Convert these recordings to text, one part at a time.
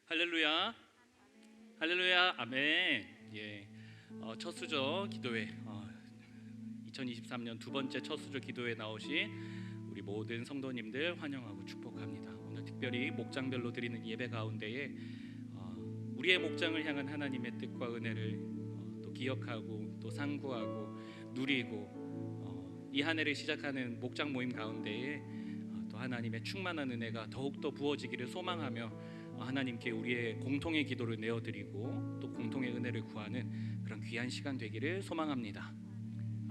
할렐루야, 할렐루야, 아멘. 예, 첫 수저 기도회, 2023년 두 번째 첫 수저 기도회 나오신 우리 모든 성도님들 환영하고 축복합니다. 오늘 특별히 목장별로 드리는 예배 가운데에 우리의 목장을 향한 하나님의 뜻과 은혜를 또 기억하고 또 상고하고 누리고 이 한 해를 시작하는 목장 모임 가운데에 또 하나님의 충만한 은혜가 더욱더 부어지기를 소망하며 하나님께 우리의 공통의 기도를 내어드리고 또 공통의 은혜를 구하는 그런 귀한 시간 되기를 소망합니다.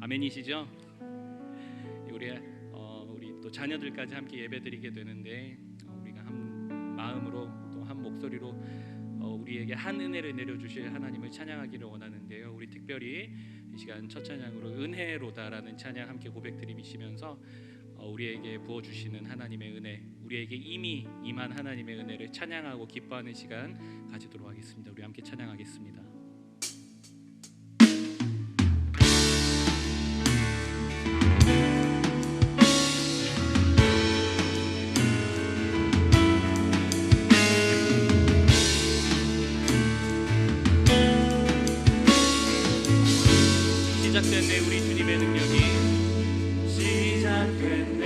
아멘이시죠? 우리 또 자녀들까지 함께 예배드리게 되는데 우리가 한 마음으로 또 한 목소리로 우리에게 한 은혜를 내려주실 하나님을 찬양하기를 원하는데요. 우리 특별히 이 시간 첫 찬양으로 은혜로다라는 찬양 함께 고백드리시면서 우리에게 부어주시는 하나님의 은혜, 우리에게 이미 임한 하나님의 은혜를 찬양하고 기뻐하는 시간 가지도록 하겠습니다. 우리 함께 찬양하겠습니다. 시작됐네 우리 주님의 능력이 시작됐네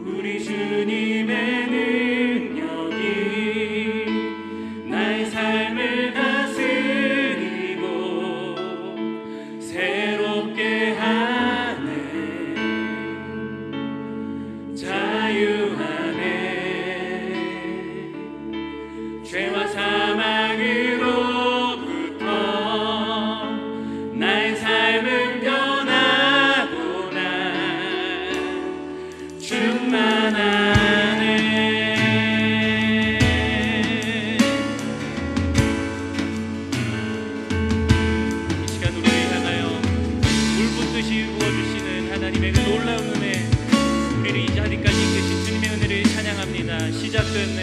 우리 주님의 능력이 나의 삶을 다스리고 새롭게 하네 자유하네 죄와 사망으로 나의 삶은 변하구나 충만하네 이 시간 우리를 향하여 물 붓듯이 부어주시는 하나님의 그 놀라운 은혜 우리를 이 자리까지 이끄신 주님의 은혜를 찬양합니다. 시작됐네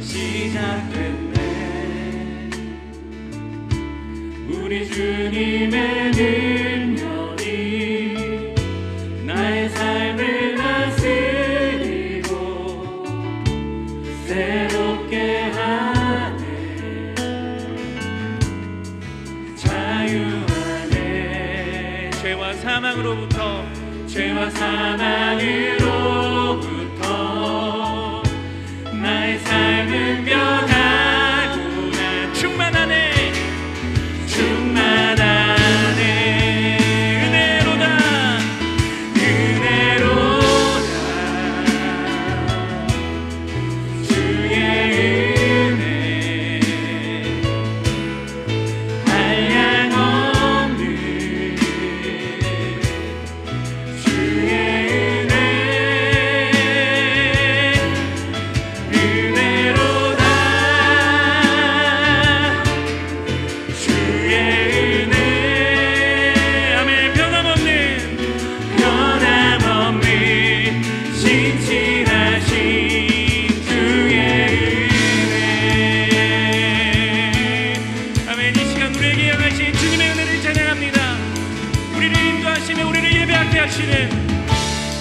시작됐네 우리 주님의 능력이 나의 삶을 다스리고 새롭게 하네 자유하네 죄와 사망으로부터 나의 삶은 변하구나 충만하네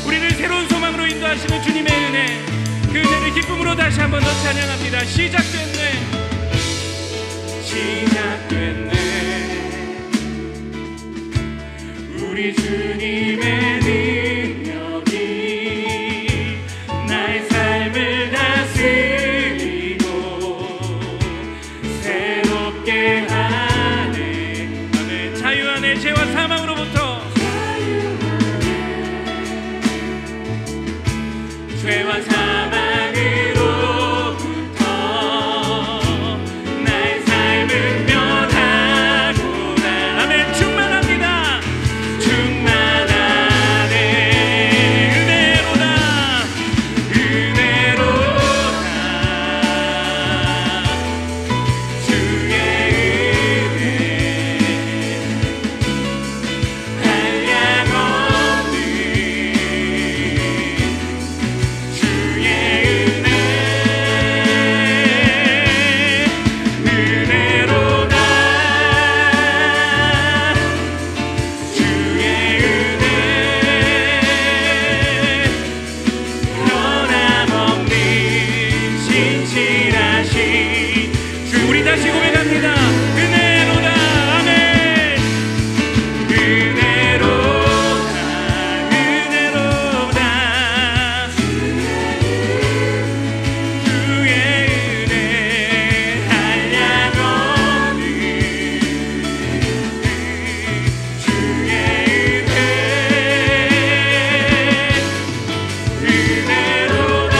우리를 새로운 소망으로 인도하시는 주님의 은혜 그 은혜를 기쁨으로 다시 한 번 더 찬양합니다. 시작됐네 시작됐네 우리 주님의 능력이 나의 삶을 다스리고 새롭게 하네 아멘 자유하네 죄와 사망으로부터 죄와 사망으로부터 나의 삶은 변하구나 아멘 충만합니다 충만하네 우리 다시 고백합니다. 은혜로다. 아멘. 은혜로다. 은혜로다. 주의 은혜 한량없는 주의 은혜로다.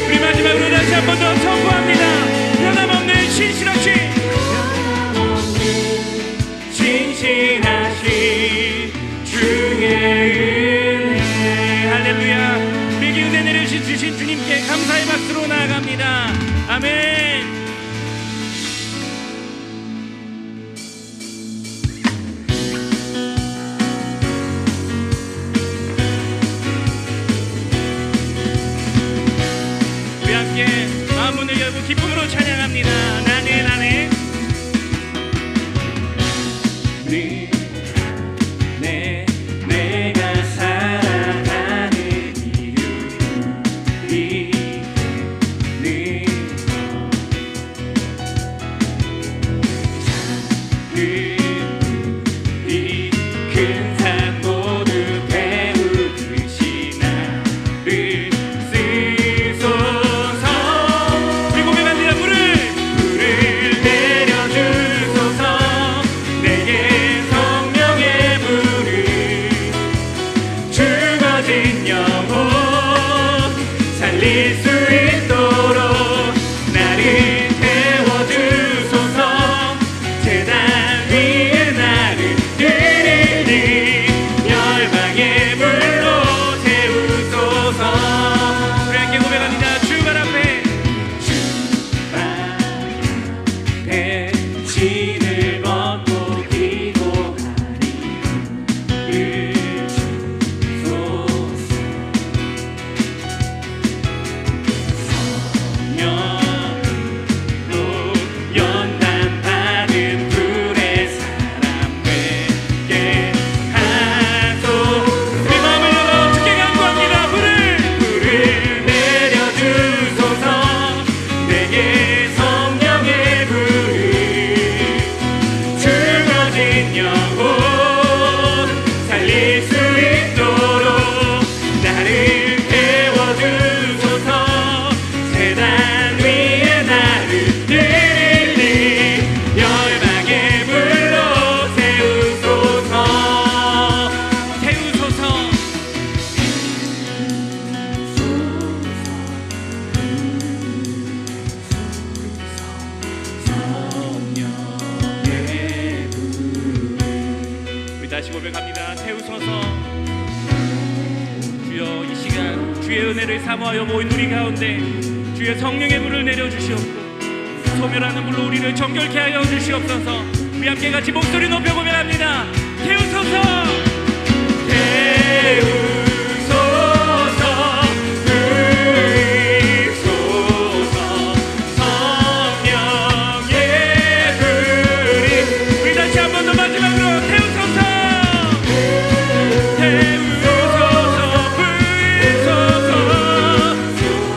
우리 마지막으로 다시 한 번 더 선포합니다. 변함없는 신실하신 주의 은혜. 할렐루야. 우리에게 은혜 내려주신 주님께 감사의 박수로 나아갑니다. 아멘. 우리 함께 마음 문을 열고 기쁨으로 찬양합니다. 나네 나네. 내가 살아가는 이유 이 큰 산 모두 태우듯이 나를 쓰소서. 우리 고백합니다. 불을 내려주소서. 내게 성령의 불을 죽어진 영혼 살릴 수 있도록 나를 태워주소서. 제단 위에 나를 드리니 열방의 불로 태우소서. 우리 함께 고백합니다. 주발 앞에 진을 벗고 기도하니 주소서. 성령으로 연단받은 불의 사람 되게 하소서. 우리 마음을 열어 주께 간구합니다. 불을 내려주소서. 내게 성령의 불을 죽어진 영혼 살릴 수 있도록 나를 태워주소서. 제단 위에 나를 드리니 열방의 불로 태우소서. 태우소서. 성령의 불. 우리 다시 고백합니다. 태우소서. 주여, 이 시간 주의 은혜를 사모하여 모인 우리 가운데 주의 성령의 불을 내려주시옵고 소멸하는 불로 우리를 정결케 하여 주시옵소서. 우리 함께 같이 목소리 높여 고백합니다. 태우소서. 태우소서. 부이소서. 성령의 불이. 우리 다시 한 번 더 마지막으로 태우소서. 태우소서. 부이소서.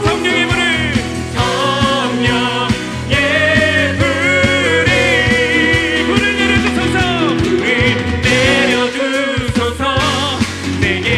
성령의 불을. 성령의 불이. 불을 내려주소서. 불을 내려주소서. 내게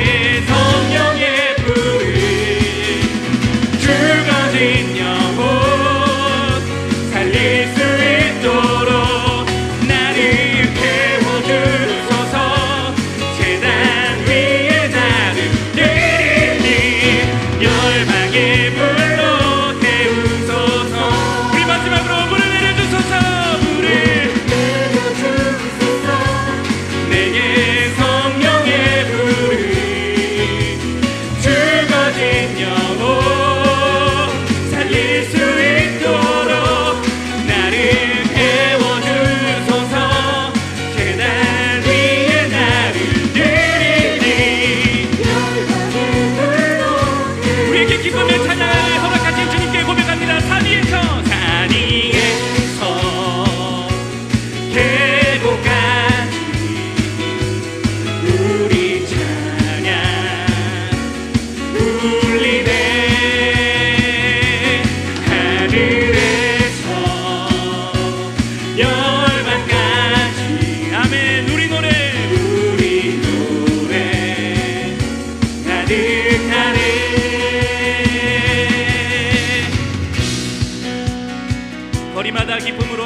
거리마다 기쁨으로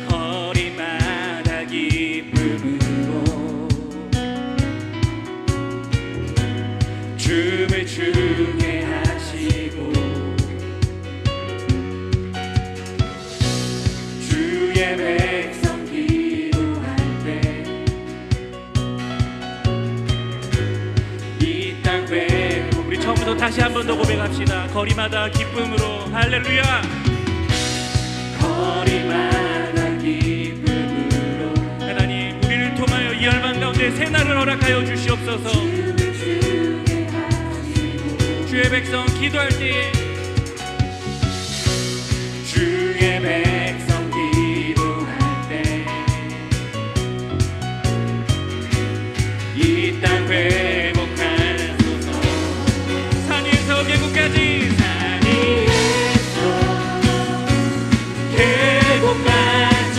거리마다 기쁨으로 춤을 추게 하시고 주의 백성 기도할 때 이 땅 외로 우리 처음부터 다시 한 번 더 고백합시다. 거리마다 기쁨으로 할렐루야. 거리마다 기쁨으로 하나님 우리를 통하여 이 열방 가운데 새날을 허락하여 주시옵소서. 주의 백성 기도할 때 주의 백성 기도할 때 이 땅 회복하소서. 산 위에서 계곡까지 산 위에서 계곡까지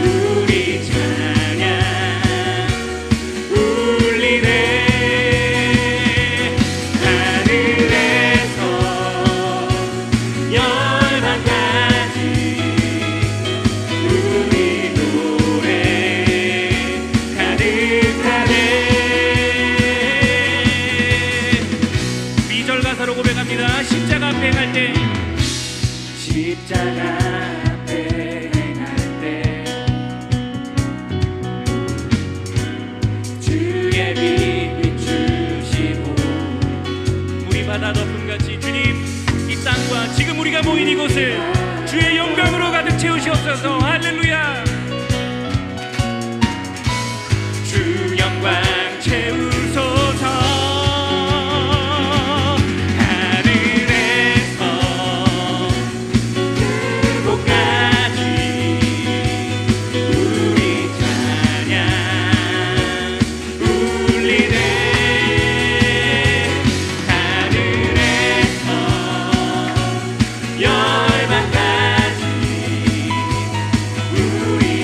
우리 찬양 울리네. 고백합니다. 십자가 앞에 행할 때 십자가 앞에 행할 때 주의 빛 비추시고 물이 바다 덮음같이 주님 이 땅과 지금 우리가 모인 이곳을 주의 영광으로 가득 채우시옵소서. 할렐루야. 주 영광 채우소서. 우리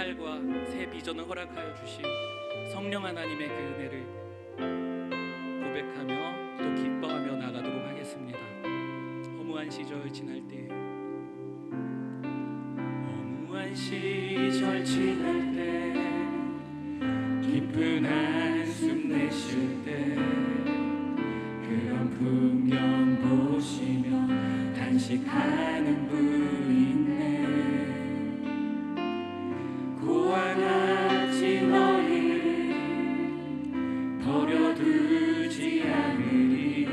삶과 새 비전을 허락하여 주신 성령 하나님의 그 은혜를 고백하며 또 기뻐하며 나가도록 하겠습니다. 허무한 시절 지날 때, 허무한 시절 지날 때, 깊은 한숨 내쉴 때, 그런 풍경 보시며 단식하는 분 있네. 고와 같이 너희를 버려두지 않으리.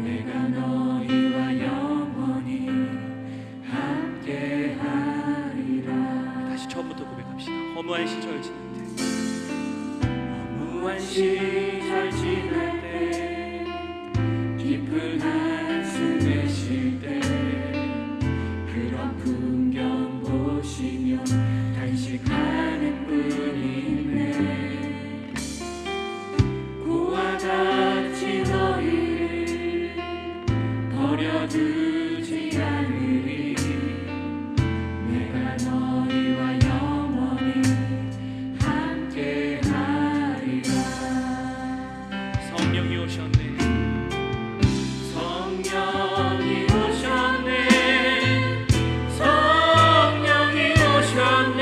내가 너희와 영원히 함께하리라. 다시 처음부터 고백합시다. 허무한 시절 지날 때, 허무한 시절 지날 때, 깊은 한숨 내쉴 때, 그런 풍경 보시며 단식하는 분이 있네. 고와 같이 너희를 버려두지 않으리. 내가 너희와 영원히 함께하리라. 성령이 오셨네. 성령이 오셨네. 성령이 오셨네.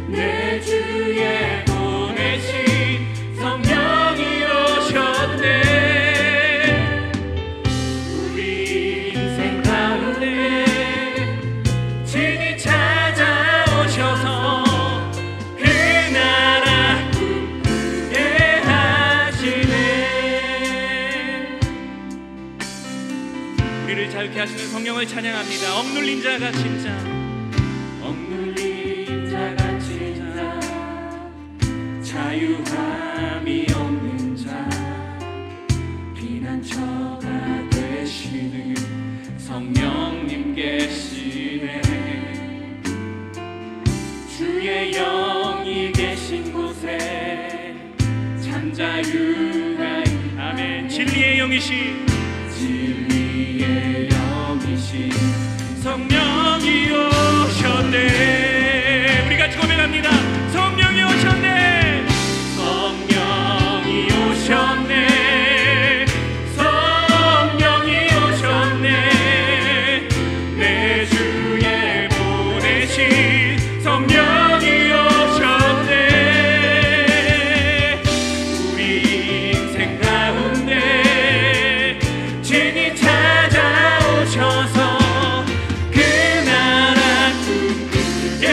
내 주에 보내신 성령이 오셨네. 우리 인생 가운데 친히 찾아오셔서 그 나라 꿈꾸게 하시네. 우리를 자유케 하시는 성령을 찬양합니다. 억눌린 자 갇힌 자, 억눌린 자 갇힌 자, 자유함이 없는 자, 피난처가 되시는 성령님 계시네. 주의 영이 계신 곳에 참 자유가 있네. 아멘. 진리의 영이신, 진리의 영이신 성령이 오셨네. 우리 같이 고백합니다. 성령이 오셨네. 성령이 오셨네. 성령이 오셨네. 내 주에 보내신 성령이 오셨네. 우리 인생 가운데 친히 찾아오셔서 그 나라 꿈꾸게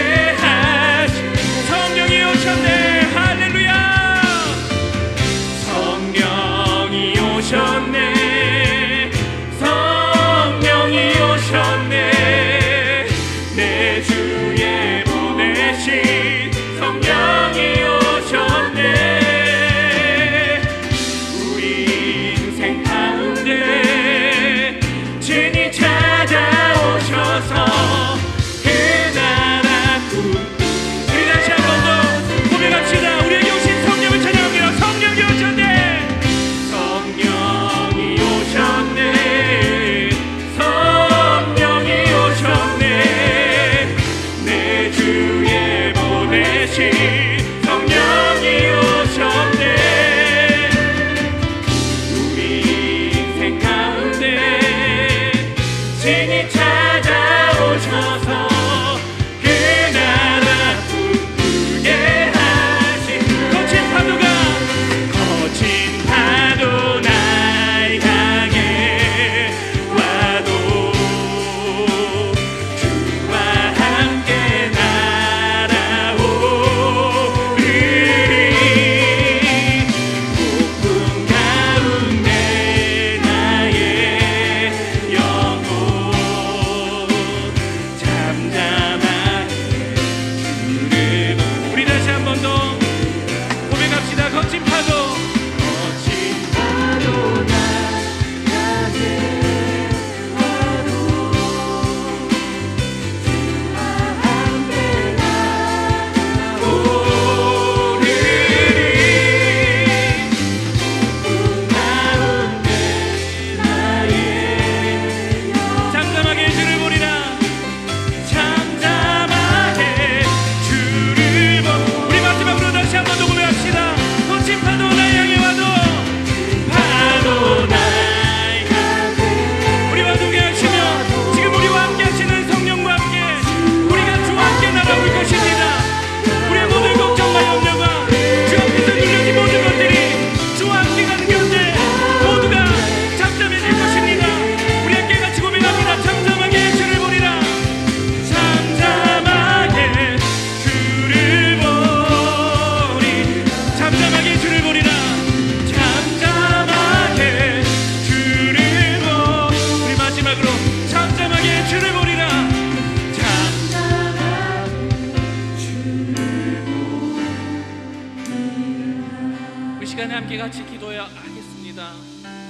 시간에 함께 같이 기도해야 하겠습니다.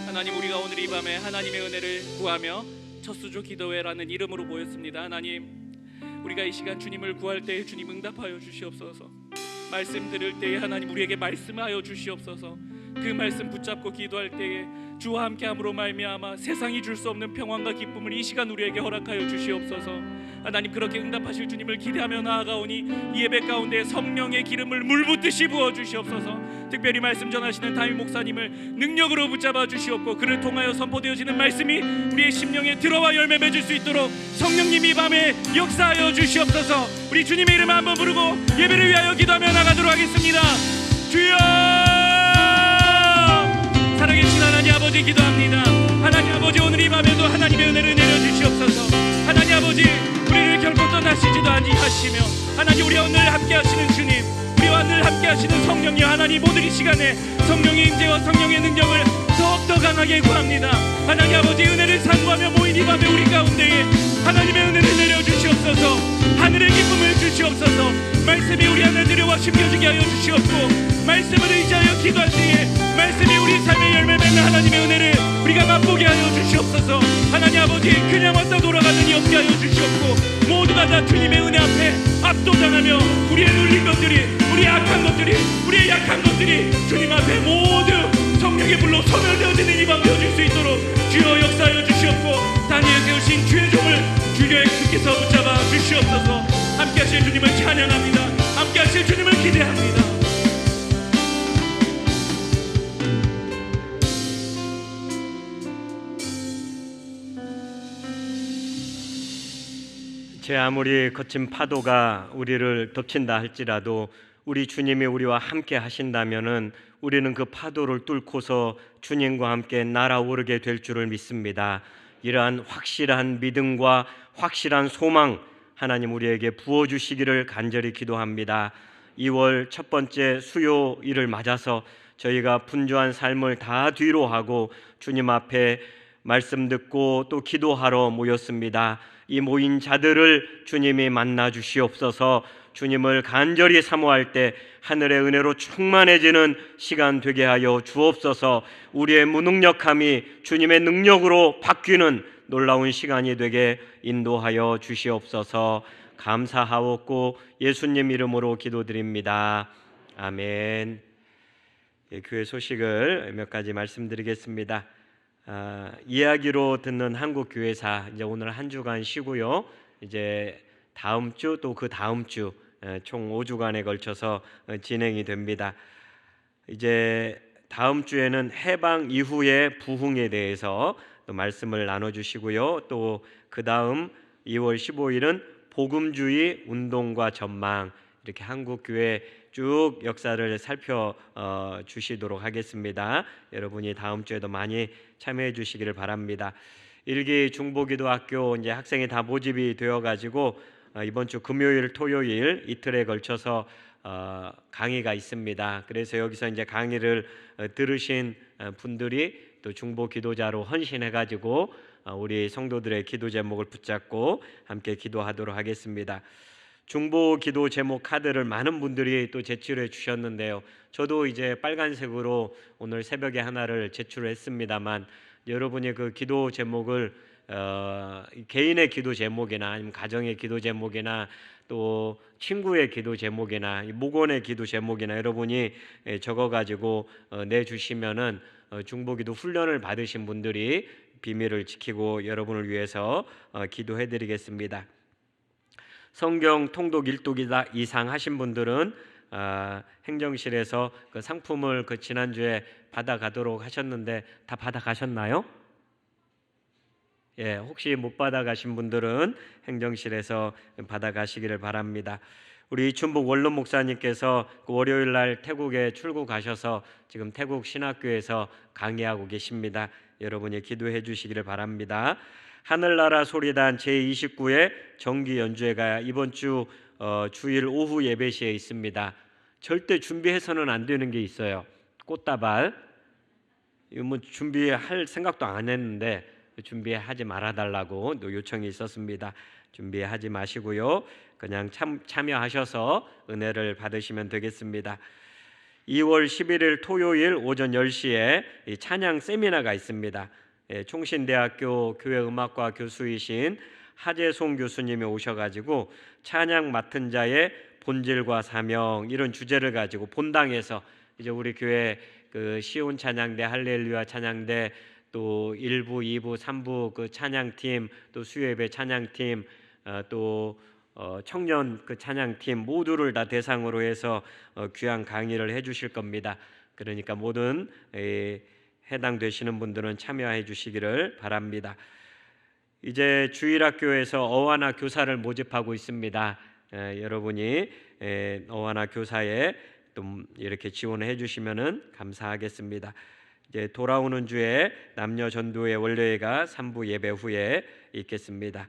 하나님, 우리가 오늘 이 밤에 하나님의 은혜를 구하며 첫 수조 기도회라는 이름으로 모였습니다. 하나님, 우리가 이 시간 주님을 구할 때에 주님 응답하여 주시옵소서. 말씀 들을 때에 하나님 우리에게 말씀하여 주시옵소서. 그 말씀 붙잡고 기도할 때에 주와 함께함으로 말미암아 세상이 줄 수 없는 평안과 기쁨을 이 시간 우리에게 허락하여 주시옵소서. 하나님, 그렇게 응답하실 주님을 기대하며 나아가오니 이 예배 가운데 성령의 기름을 물붓듯이 부어 주시옵소서. 특별히 말씀 전하시는 담임 목사님을 능력으로 붙잡아 주시옵고 그를 통하여 선포되어지는 말씀이 우리의 심령에 들어와 열매 맺을 수 있도록 성령님이 이 밤에 역사하여 주시옵소서. 우리 주님의 이름 한번 부르고 예배를 위하여 기도하며 나가도록 하겠습니다. 주여! 살아계신 하나님 아버지 기도합니다. 하나님 아버지, 오늘 이 밤에도 하나님의 은혜를 내려주시옵소서. 하나님 아버지, 우리를 결코 떠나시지도 아니하시며 하나님, 우리와 오늘 함께 하시는 주님, 우리와 늘 함께 하시는 성령님, 하나님 오늘 이 시간에 성령의 임재와 성령의 능력을 더욱더 강하게 구합니다. 하나님 아버지, 은혜를 상고하며 모인 이 밤에 우리 가운데에 하나님의 은혜를 내려주시옵소서. 하늘의 기쁨을 주시옵소서. 말씀이 우리 안에 들여와 심겨지게 하여 주시옵고 말씀을 의지하여 기도할 때에 말씀이 우리 삶의 열매 맺는 하나님의 은혜를 우리가 맛보게 하여 주시옵소서. 하나님 아버지, 그냥 왔다 돌아가는 이 없게 하여 주시옵고 모두가 다 주님의 은혜 앞에 압도당하며 우리의 눌린 것들이, 우리의 악한 것들이, 우리의 약한 것들이 주님 앞에 모두 성령의 불로 소멸되어지는 이 밤 되어질 수 있도록 주여 역사하여 주시옵고 다니엘 세우신 주의 종을 주의 주께서 붙잡아 주시옵소서. 함께 하실 주님을 찬양합니다. 함께 하실 주님을 기대합니다. 제 아무리 거친 파도가 우리를 덮친다 할지라도 우리 주님이 우리와 함께 하신다면은 우리는 그 파도를 뚫고서 주님과 함께 날아오르게 될 줄을 믿습니다. 이러한 확실한 믿음과 확실한 소망 하나님 우리에게 부어주시기를 간절히 기도합니다. 2월 첫 번째 수요일을 맞아서 저희가 분주한 삶을 다 뒤로 하고 주님 앞에 말씀 듣고 또 기도하러 모였습니다. 이 모인 자들을 주님이 만나 주시옵소서. 주님을 간절히 사모할 때 하늘의 은혜로 충만해지는 시간 되게 하여 주옵소서. 우리의 무능력함이 주님의 능력으로 바뀌는 놀라운 시간이 되게 인도하여 주시옵소서. 감사하옵고 예수님 이름으로 기도드립니다. 아멘. 교회 소식을 몇 가지 말씀드리겠습니다. 이야기로 듣는 한국 교회사, 이제 오늘 한 주간 쉬고요. 이제 다음 주 또 그 다음 주 총 5주간에 걸쳐서 진행이 됩니다. 이제 다음 주에는 해방 이후의 부흥에 대해서 또 말씀을 나눠주시고요. 또 그 다음 2월 15일은 복음주의 운동과 전망, 이렇게 한국 교회 쭉 역사를 살펴주시도록 하겠습니다. 여러분이 다음 주에도 많이 참여해 주시기를 바랍니다. 일기 중보기도학교 이제 학생이 다 모집이 되어가지고 이번 주 금요일, 토요일 이틀에 걸쳐서 강의가 있습니다. 그래서 여기서 이제 강의를 들으신 분들이 또 중보기도자로 헌신해가지고 우리 성도들의 기도 제목을 붙잡고 함께 기도하도록 하겠습니다. 중보 기도 제목 카드를 많은 분들이 또 제출해 주셨는데요. 저도 이제 빨간색으로 오늘 새벽에 하나를 제출했습니다만 여러분이 그 기도 제목을 개인의 기도 제목이나 아니면 가정의 기도 제목이나 또 친구의 기도 제목이나 목원의 기도 제목이나 여러분이 적어가지고 내주시면은 중보기도 훈련을 받으신 분들이 비밀을 지키고 여러분을 위해서 기도해드리겠습니다. 성경 통독 1독 이상 하신 분들은 행정실에서 그 상품을 그 지난주에 받아가도록 하셨는데 다 받아가셨나요? 예, 혹시 못 받아가신 분들은 행정실에서 받아가시기를 바랍니다. 우리 이춘복 원로 목사님께서 그 월요일 날 태국에 출국하셔서 지금 태국 신학교에서 강의하고 계십니다. 여러분이 기도해 주시기를 바랍니다. 하늘나라 소리단 제29회 정기 연주회가 이번 주 주일 오후 예배시에 있습니다. 절대 준비해서는 안 되는 게 있어요. 꽃다발. 이거 뭐 준비할 생각도 안 했는데 준비하지 말아달라고 요청이 있었습니다. 준비하지 마시고요. 그냥 참여하셔서 은혜를 받으시면 되겠습니다. 2월 11일 토요일 오전 10시에 이 찬양 세미나가 있습니다. 총신대학교 교회음악과 교수이신 하재송 교수님이 오셔가지고 찬양 맡은 자의 본질과 사명 이런 주제를 가지고 본당에서 이제 우리 교회 그 시온 찬양대, 할렐루야 찬양대, 또 1부, 2부, 3부 그 찬양팀, 또 수요예배 찬양팀, 또 청년 그 찬양팀 모두를 다 대상으로 해서 귀한 강의를 해주실 겁니다. 그러니까 모든 해당되시는 분들은 참여해 주시기를 바랍니다. 이제 주일학교에서 어와나 교사를 모집하고 있습니다. 여러분이 어와나 교사에 또 이렇게 지원해 주시면은 감사하겠습니다. 이제 돌아오는 주에 남녀 전도회 원래회가 3부 예배 후에 있겠습니다.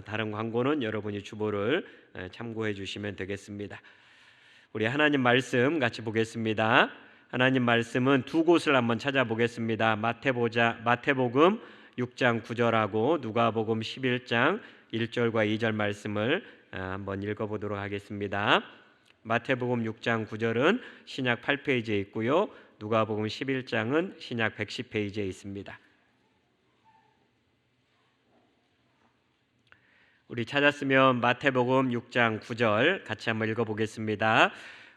다른 광고는 여러분이 주보를 참고해 주시면 되겠습니다. 우리 하나님 말씀 같이 보겠습니다. 하나님 말씀은 두 곳을 한번 찾아보겠습니다. 마태복음 6장 9절하고 누가복음 11장 1절과 2절 말씀을 한번 읽어보도록 하겠습니다. 마태복음 6장 9절은 신약 8페이지에 있고요. 누가복음 11장은 신약 110페이지에 있습니다. 우리 찾았으면 마태복음 6장 9절 같이 한번 읽어보겠습니다.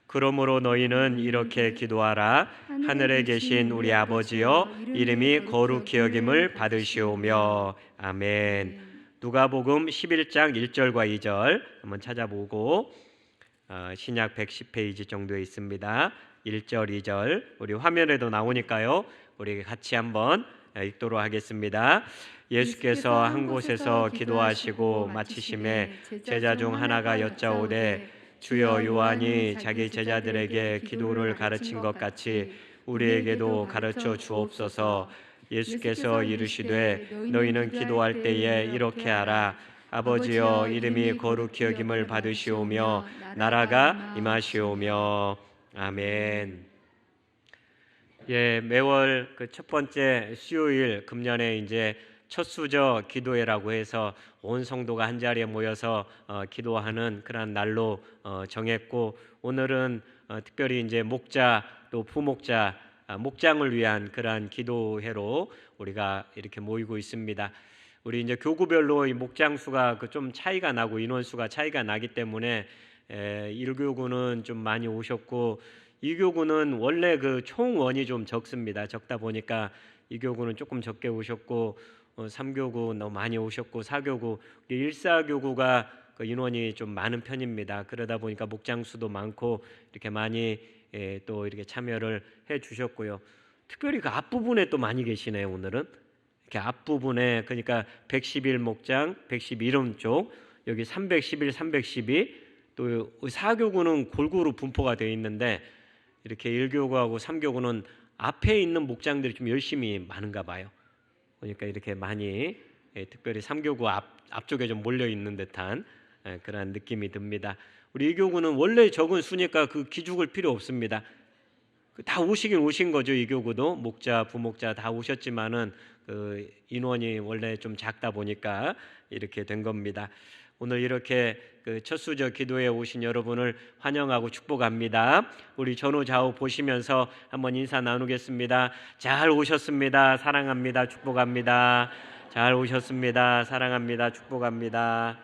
그러므로 너희는 이렇게 기도하라. 하늘에 계신 우리 아버지여, 이름이 거룩히 여김을 받으시오며. 아멘. 누가복음 11장 1절과 2절 한번 찾아보고 신약 110페이지 정도에 있습니다. 1절, 2절 우리 화면에도 나오니까요. 우리 같이 한번 읽도록 하겠습니다. 예수께서 한 곳에서 기도하시고 마치심에 제자 중 하나가 여짜오되 주여, 요한이 자기 제자들에게 기도를 가르친 것 같이 우리에게도 가르쳐 주옵소서. 예수께서 이르시되 너희는 기도할 때에 이렇게 하라. 아버지여, 이름이 거룩히 여김을 받으시오며 나라가 임하시오며. 아멘. 매월 그 첫 번째 수요일 금년에 이제 첫 수저 기도회라고 해서 온 성도가 한 자리에 모여서 기도하는 그런 날로 정했고, 오늘은 특별히 이제 목자 또 부목자 목장을 위한 그러한 기도회로 우리가 이렇게 모이고 있습니다. 우리 이제 교구별로 이 목장 수가 좀 차이가 나고 인원수가 차이가 나기 때문에 1교구는 좀 많이 오셨고 2교구는 원래 그 총원이 좀 적습니다. 적다 보니까 2교구는 조금 적게 오셨고 3교구 너무 많이 오셨고 4교구 1,4교구가 그 인원이 좀 많은 편입니다. 그러다 보니까 목장 수도 많고 이렇게 많이 또 이렇게 참여를 해 주셨고요. 특별히 그 앞부분에 또 많이 계시네요. 오늘은 이렇게 앞부분에, 그러니까 111 목장 111음 쪽, 여기 311, 312, 또 4교구는 골고루 분포가 되어 있는데 이렇게 1교구하고 3교구는 앞에 있는 목장들이 좀 열심히 많은가 봐요. 그러니까 이렇게 많이 특별히 3교구 앞쪽에 좀 몰려 있는 듯한 그런 느낌이 듭니다. 우리 2교구는 원래 적은 수니까 그 기죽을 필요 없습니다. 다 오시긴 오신 거죠. 2교구도 목자, 부목자 다 오셨지만은 그 인원이 원래 좀 작다 보니까 이렇게 된 겁니다. 오늘 이렇게 그 첫 수저 기도에 오신 여러분을 환영하고 축복합니다. 우리 전후 좌우 보시면서 한번 인사 나누겠습니다. 잘 오셨습니다. 사랑합니다. 축복합니다. 잘 오셨습니다. 사랑합니다. 축복합니다.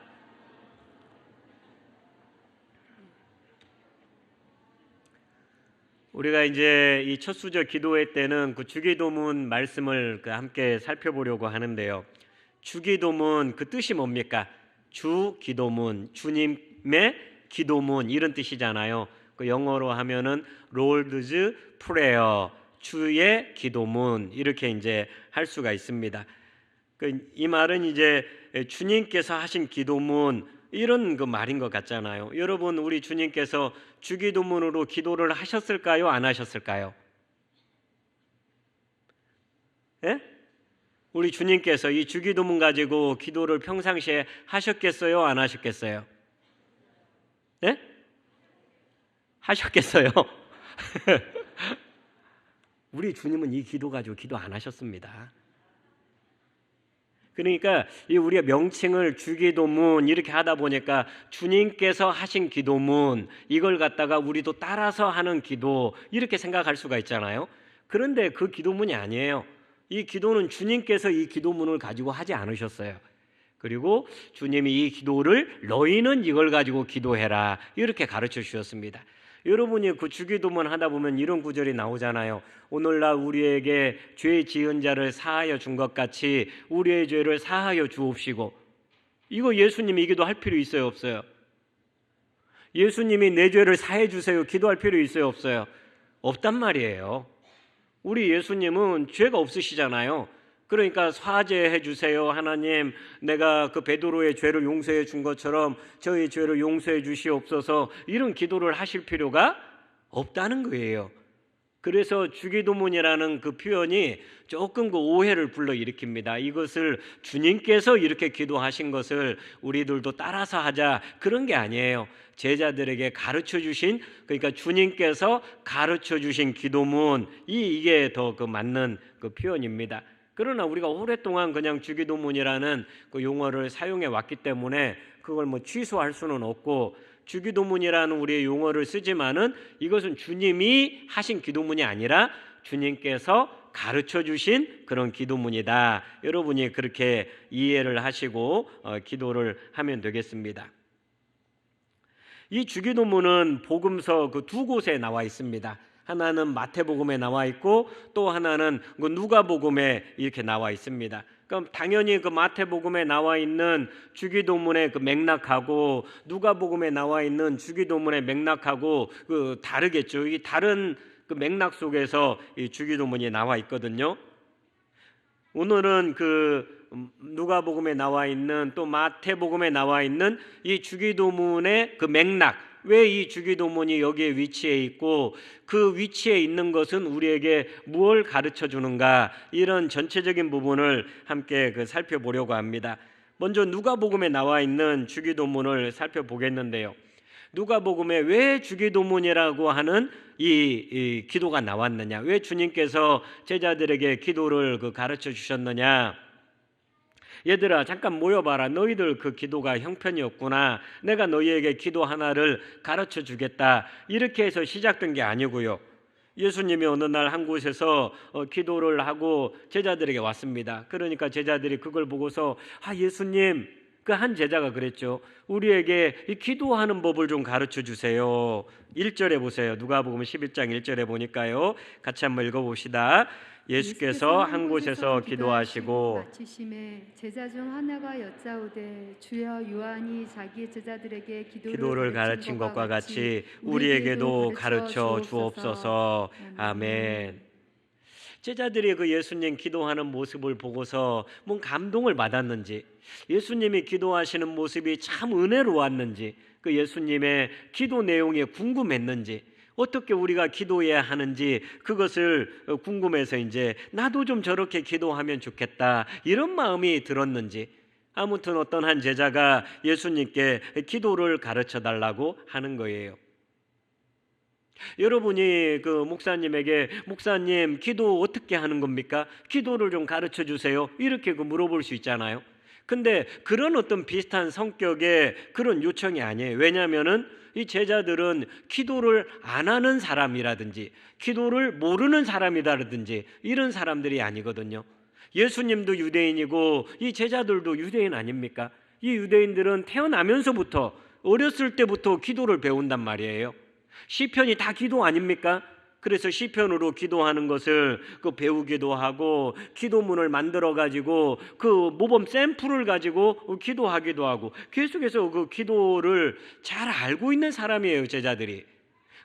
우리가 이제 이 첫 수저 기도회 때는 그 주기도문 말씀을 함께 살펴보려고 하는데요. 주기도문 그 뜻이 뭡니까? 주기도문, 주님의 기도문 이런 뜻이잖아요. 그 영어로 하면은 Lord's Prayer, 주의 기도문 이렇게 이제 할 수가 있습니다. 이 말은 이제 주님께서 하신 기도문 이런 그 말인 것 같잖아요. 여러분, 우리 주님께서 주기도문으로 기도를 하셨을까요? 안 하셨을까요? 예? 우리 주님께서 이 주기도문 가지고 기도를 평상시에 하셨겠어요? 안 하셨겠어요? 예? 하셨겠어요? 우리 주님은 이 기도 가지고 기도 안 하셨습니다. 그러니까 이 우리가 명칭을 주기도문 이렇게 하다 보니까 주님께서 하신 기도문 이걸 갖다가 우리도 따라서 하는 기도 이렇게 생각할 수가 있잖아요. 그런데 그 기도문이 아니에요. 이 기도는 주님께서 이 기도문을 가지고 하지 않으셨어요. 그리고 주님이 이 기도를 너희는 이걸 가지고 기도해라 이렇게 가르쳐 주셨습니다. 여러분이 그 주기도문 하다 보면 이런 구절이 나오잖아요. 오늘날 우리에게 죄 지은 자를 사하여 준 것 같이 우리의 죄를 사하여 주옵시고. 이거 예수님이 기도할 필요 있어요, 없어요? 예수님이 내 죄를 사해 주세요 기도할 필요 있어요, 없어요? 없단 말이에요. 우리 예수님은 죄가 없으시잖아요. 그러니까 사죄해 주세요 하나님, 내가 그 베드로의 죄를 용서해 준 것처럼 저희 죄를 용서해 주시옵소서, 이런 기도를 하실 필요가 없다는 거예요. 그래서 주기도문이라는 그 표현이 조금 그 오해를 불러일으킵니다. 이것을 주님께서 이렇게 기도하신 것을 우리들도 따라서 하자, 그런 게 아니에요. 제자들에게 가르쳐 주신, 그러니까 주님께서 가르쳐 주신 기도문, 이게 더 그 맞는 그 표현입니다. 그러나 우리가 오랫동안 그냥 주기도문이라는 그 용어를 사용해 왔기 때문에 그걸 뭐 취소할 수는 없고, 주기도문이라는 우리의 용어를 쓰지만은 이것은 주님이 하신 기도문이 아니라 주님께서 가르쳐 주신 그런 기도문이다. 여러분이 그렇게 이해를 하시고 기도를 하면 되겠습니다. 이 주기도문은 복음서 그 두 곳에 나와 있습니다. 하나는 마태복음에 나와 있고 또 하나는 그 누가복음에 이렇게 나와 있습니다. 그럼 당연히 그 마태복음에 나와 있는 주기도문의 그 맥락하고 누가복음에 나와 있는 주기도문의 맥락하고 그 다르겠죠. 이 다른 그 맥락 속에서 이 주기도문이 나와 있거든요. 오늘은 그 누가복음에 나와 있는 또 마태복음에 나와 있는 이 주기도문의 그 맥락, 왜 이 주기도문이 여기에 위치해 있고 그 위치에 있는 것은 우리에게 무엇을 가르쳐 주는가, 이런 전체적인 부분을 함께 살펴보려고 합니다. 먼저 누가복음에 나와 있는 주기도문을 살펴보겠는데요. 누가복음에 왜 주기도문이라고 하는 이 기도가 나왔느냐, 왜 주님께서 제자들에게 기도를 가르쳐 주셨느냐. 얘들아 잠깐 모여봐라, 너희들 그 기도가 형편이었구나, 내가 너희에게 기도 하나를 가르쳐 주겠다, 이렇게 해서 시작된 게 아니고요. 예수님이 어느 날 한 곳에서 기도를 하고 제자들에게 왔습니다. 그러니까 제자들이 그걸 보고서 예수님, 그 한 제자가 그랬죠. 우리에게 이 기도하는 법을 좀 가르쳐 주세요. 1절에 보세요. 누가복음 11장 1절에 보니까요. 같이 한번 읽어봅시다. 예수께서 한 곳에서 기도하시고 마치심에 제자 중 하나가 여짜오되 주여, 요한이 자기 제자들에게 기도를 가르친 것과 같이 우리에게도 가르쳐 주옵소서. 아멘. 제자들이 그 예수님 기도하는 모습을 보고서 뭔 감동을 받았는지, 예수님이 기도하시는 모습이 참 은혜로웠는지, 그 예수님의 기도 내용이 궁금했는지, 어떻게 우리가 기도해야 하는지 그것을 궁금해서 이제 나도 좀 저렇게 기도하면 좋겠다, 이런 마음이 들었는지, 아무튼 어떤 한 제자가 예수님께 기도를 가르쳐 달라고 하는 거예요. 여러분이 그 목사님에게 목사님 기도 어떻게 하는 겁니까? 기도를 좀 가르쳐 주세요, 이렇게 물어볼 수 있잖아요. 근데 그런 어떤 비슷한 성격의 그런 요청이 아니에요. 왜냐하면은 이 제자들은 기도를 안 하는 사람이라든지 기도를 모르는 사람이라든지 이런 사람들이 아니거든요. 예수님도 유대인이고 이 제자들도 유대인 아닙니까? 이 유대인들은 태어나면서부터, 어렸을 때부터 기도를 배운단 말이에요. 시편이 다 기도 아닙니까? 그래서 시편으로 기도하는 것을 배우기도 하고 기도문을 만들어 가지고 그 모범 샘플을 가지고 기도하기도 하고 계속해서 그 기도를 잘 알고 있는 사람이에요, 제자들이.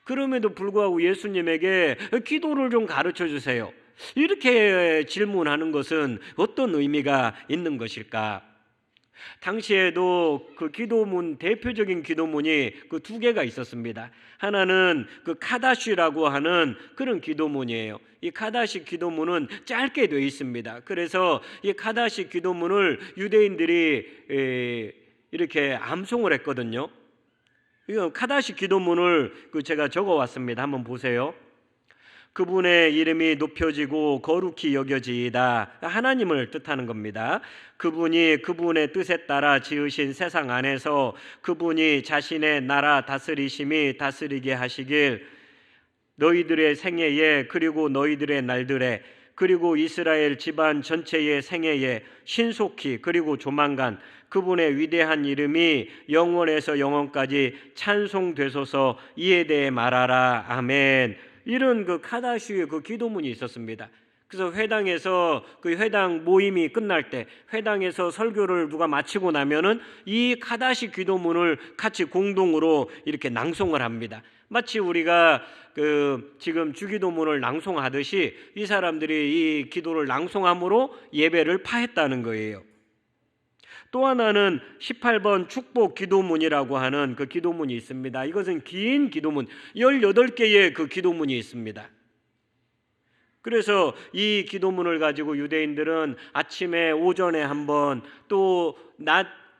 그럼에도 불구하고 예수님에게 기도를 좀 가르쳐 주세요, 이렇게 질문하는 것은 어떤 의미가 있는 것일까? 당시에도 그 기도문, 대표적인 기도문이 그 두 개가 있었습니다. 하나는 그 카다시라고 하는 그런 기도문이에요. 이 카다시 기도문은 짧게 되어 있습니다. 그래서 이 카다시 기도문을 유대인들이 이렇게 암송을 했거든요. 이 카다시 기도문을 제가 적어 왔습니다. 한번 보세요. 그분의 이름이 높여지고 거룩히 여겨지이다. 하나님을 뜻하는 겁니다. 그분이 그분의 뜻에 따라 지으신 세상 안에서 그분이 자신의 나라 다스리심이 다스리게 하시길, 너희들의 생애에 그리고 너희들의 날들에 그리고 이스라엘 집안 전체의 생애에 신속히 그리고 조만간 그분의 위대한 이름이 영원에서 영원까지 찬송되소서. 이에 대해 말하라. 아멘. 이런 그 카다시의 그 기도문이 있었습니다. 그래서 회당에서 그 회당 모임이 끝날 때, 회당에서 설교를 누가 마치고 나면은 이 카다시 기도문을 같이 공동으로 이렇게 낭송을 합니다. 마치 우리가 그 지금 주기도문을 낭송하듯이 이 사람들이 이 기도를 낭송함으로 예배를 파했다는 거예요. 또 하나는 18번 축복 기도문이라고 하는 그 기도문이 있습니다. 이것은 긴 기도문, 18개의 그 기도문이 있습니다. 그래서 이 기도문을 가지고 유대인들은 아침에 오전에 한 번, 또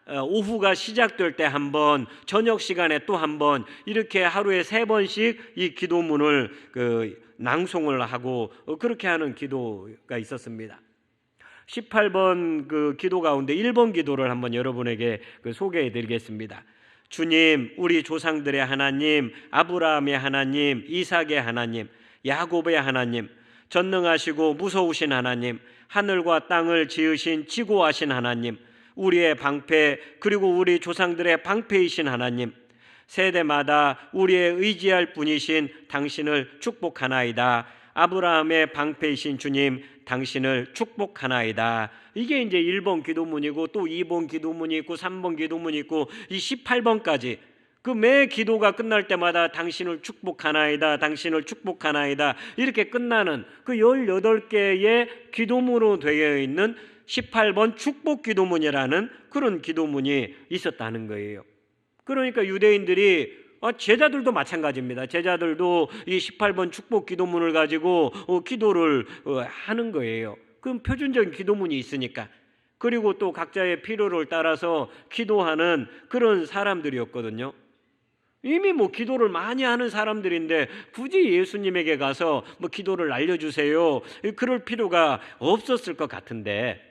오후가 시작될 때 한 번, 저녁 시간에 또 한 번, 이렇게 하루에 3번씩 이 기도문을 낭송을 하고 그렇게 하는 기도가 있었습니다. 18번 그 기도 가운데 1번 기도를 한번 여러분에게 소개해 드리겠습니다. 주님, 우리 조상들의 하나님, 아브라함의 하나님, 이삭의 하나님, 야곱의 하나님, 전능하시고 무서우신 하나님, 하늘과 땅을 지으신 지고하신 하나님, 우리의 방패 그리고 우리 조상들의 방패이신 하나님, 세대마다 우리의 의지할 분이신 당신을 축복하나이다. 아브라함의 방패이신 주님, 당신을 축복하나이다. 이게 이제 1번 기도문이고, 또 2번 기도문이 있고, 3번 기도문이 있고, 이 18번까지 그 매 기도가 끝날 때마다 당신을 축복하나이다, 당신을 축복하나이다, 이렇게 끝나는 그 18개의 기도문으로 되어 있는 18번 축복 기도문이라는 그런 기도문이 있었다는 거예요. 그러니까 유대인들이, 제자들도 마찬가지입니다. 제자들도 이 18번 축복 기도문을 가지고 기도를 하는 거예요. 그럼 표준적인 기도문이 있으니까. 그리고 또 각자의 필요를 따라서 기도하는 그런 사람들이었거든요. 이미 기도를 많이 하는 사람들인데 굳이 예수님에게 가서 기도를 알려주세요, 그럴 필요가 없었을 것 같은데,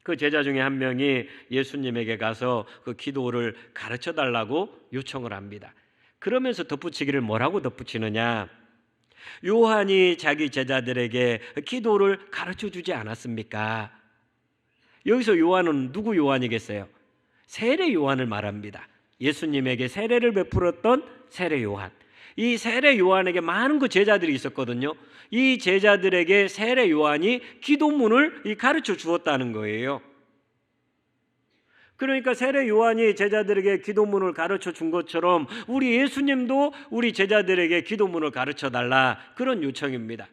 그 제자 중에 한 명이 예수님에게 가서 그 기도를 가르쳐 달라고 요청을 합니다. 그러면서 덧붙이기를 뭐라고 덧붙이느냐? 요한이 자기 제자들에게 기도를 가르쳐 주지 않았습니까? 여기서 요한은 누구 요한이겠어요? 세례 요한을 말합니다. 예수님에게 세례를 베풀었던 세례 요한. 이 세례 요한에게 많은 그 제자들이 있었거든요. 이 제자들에게 세례 요한이 기도문을 가르쳐 주었다는 거예요. 그러니까 세례 요한이 제자들에게 기도문을 가르쳐 준 것처럼 우리 예수님도 우리 제자들에게 기도문을 가르쳐 달라, 그런 요청입니다.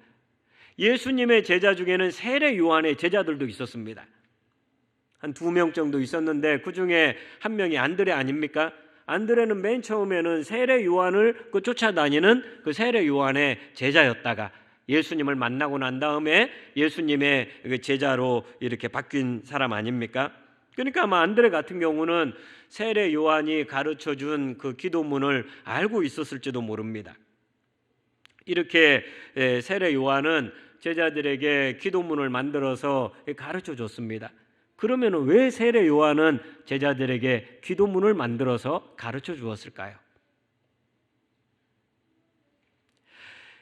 예수님의 제자 중에는 세례 요한의 제자들도 있었습니다. 한 2명 정도 있었는데 그 중에 한 명이 안드레 아닙니까? 안드레는 맨 처음에는 세례 요한을 쫓아다니는 그 세례 요한의 제자였다가 예수님을 만나고 난 다음에 예수님의 제자로 이렇게 바뀐 사람 아닙니까? 그러니까 아마 안드레 같은 경우는 세례 요한이 가르쳐준 그 기도문을 알고 있었을지도 모릅니다. 이렇게 세례 요한은 제자들에게 기도문을 만들어서 가르쳐 줬습니다. 그러면 왜 세례 요한은 제자들에게 기도문을 만들어서 가르쳐 주었을까요?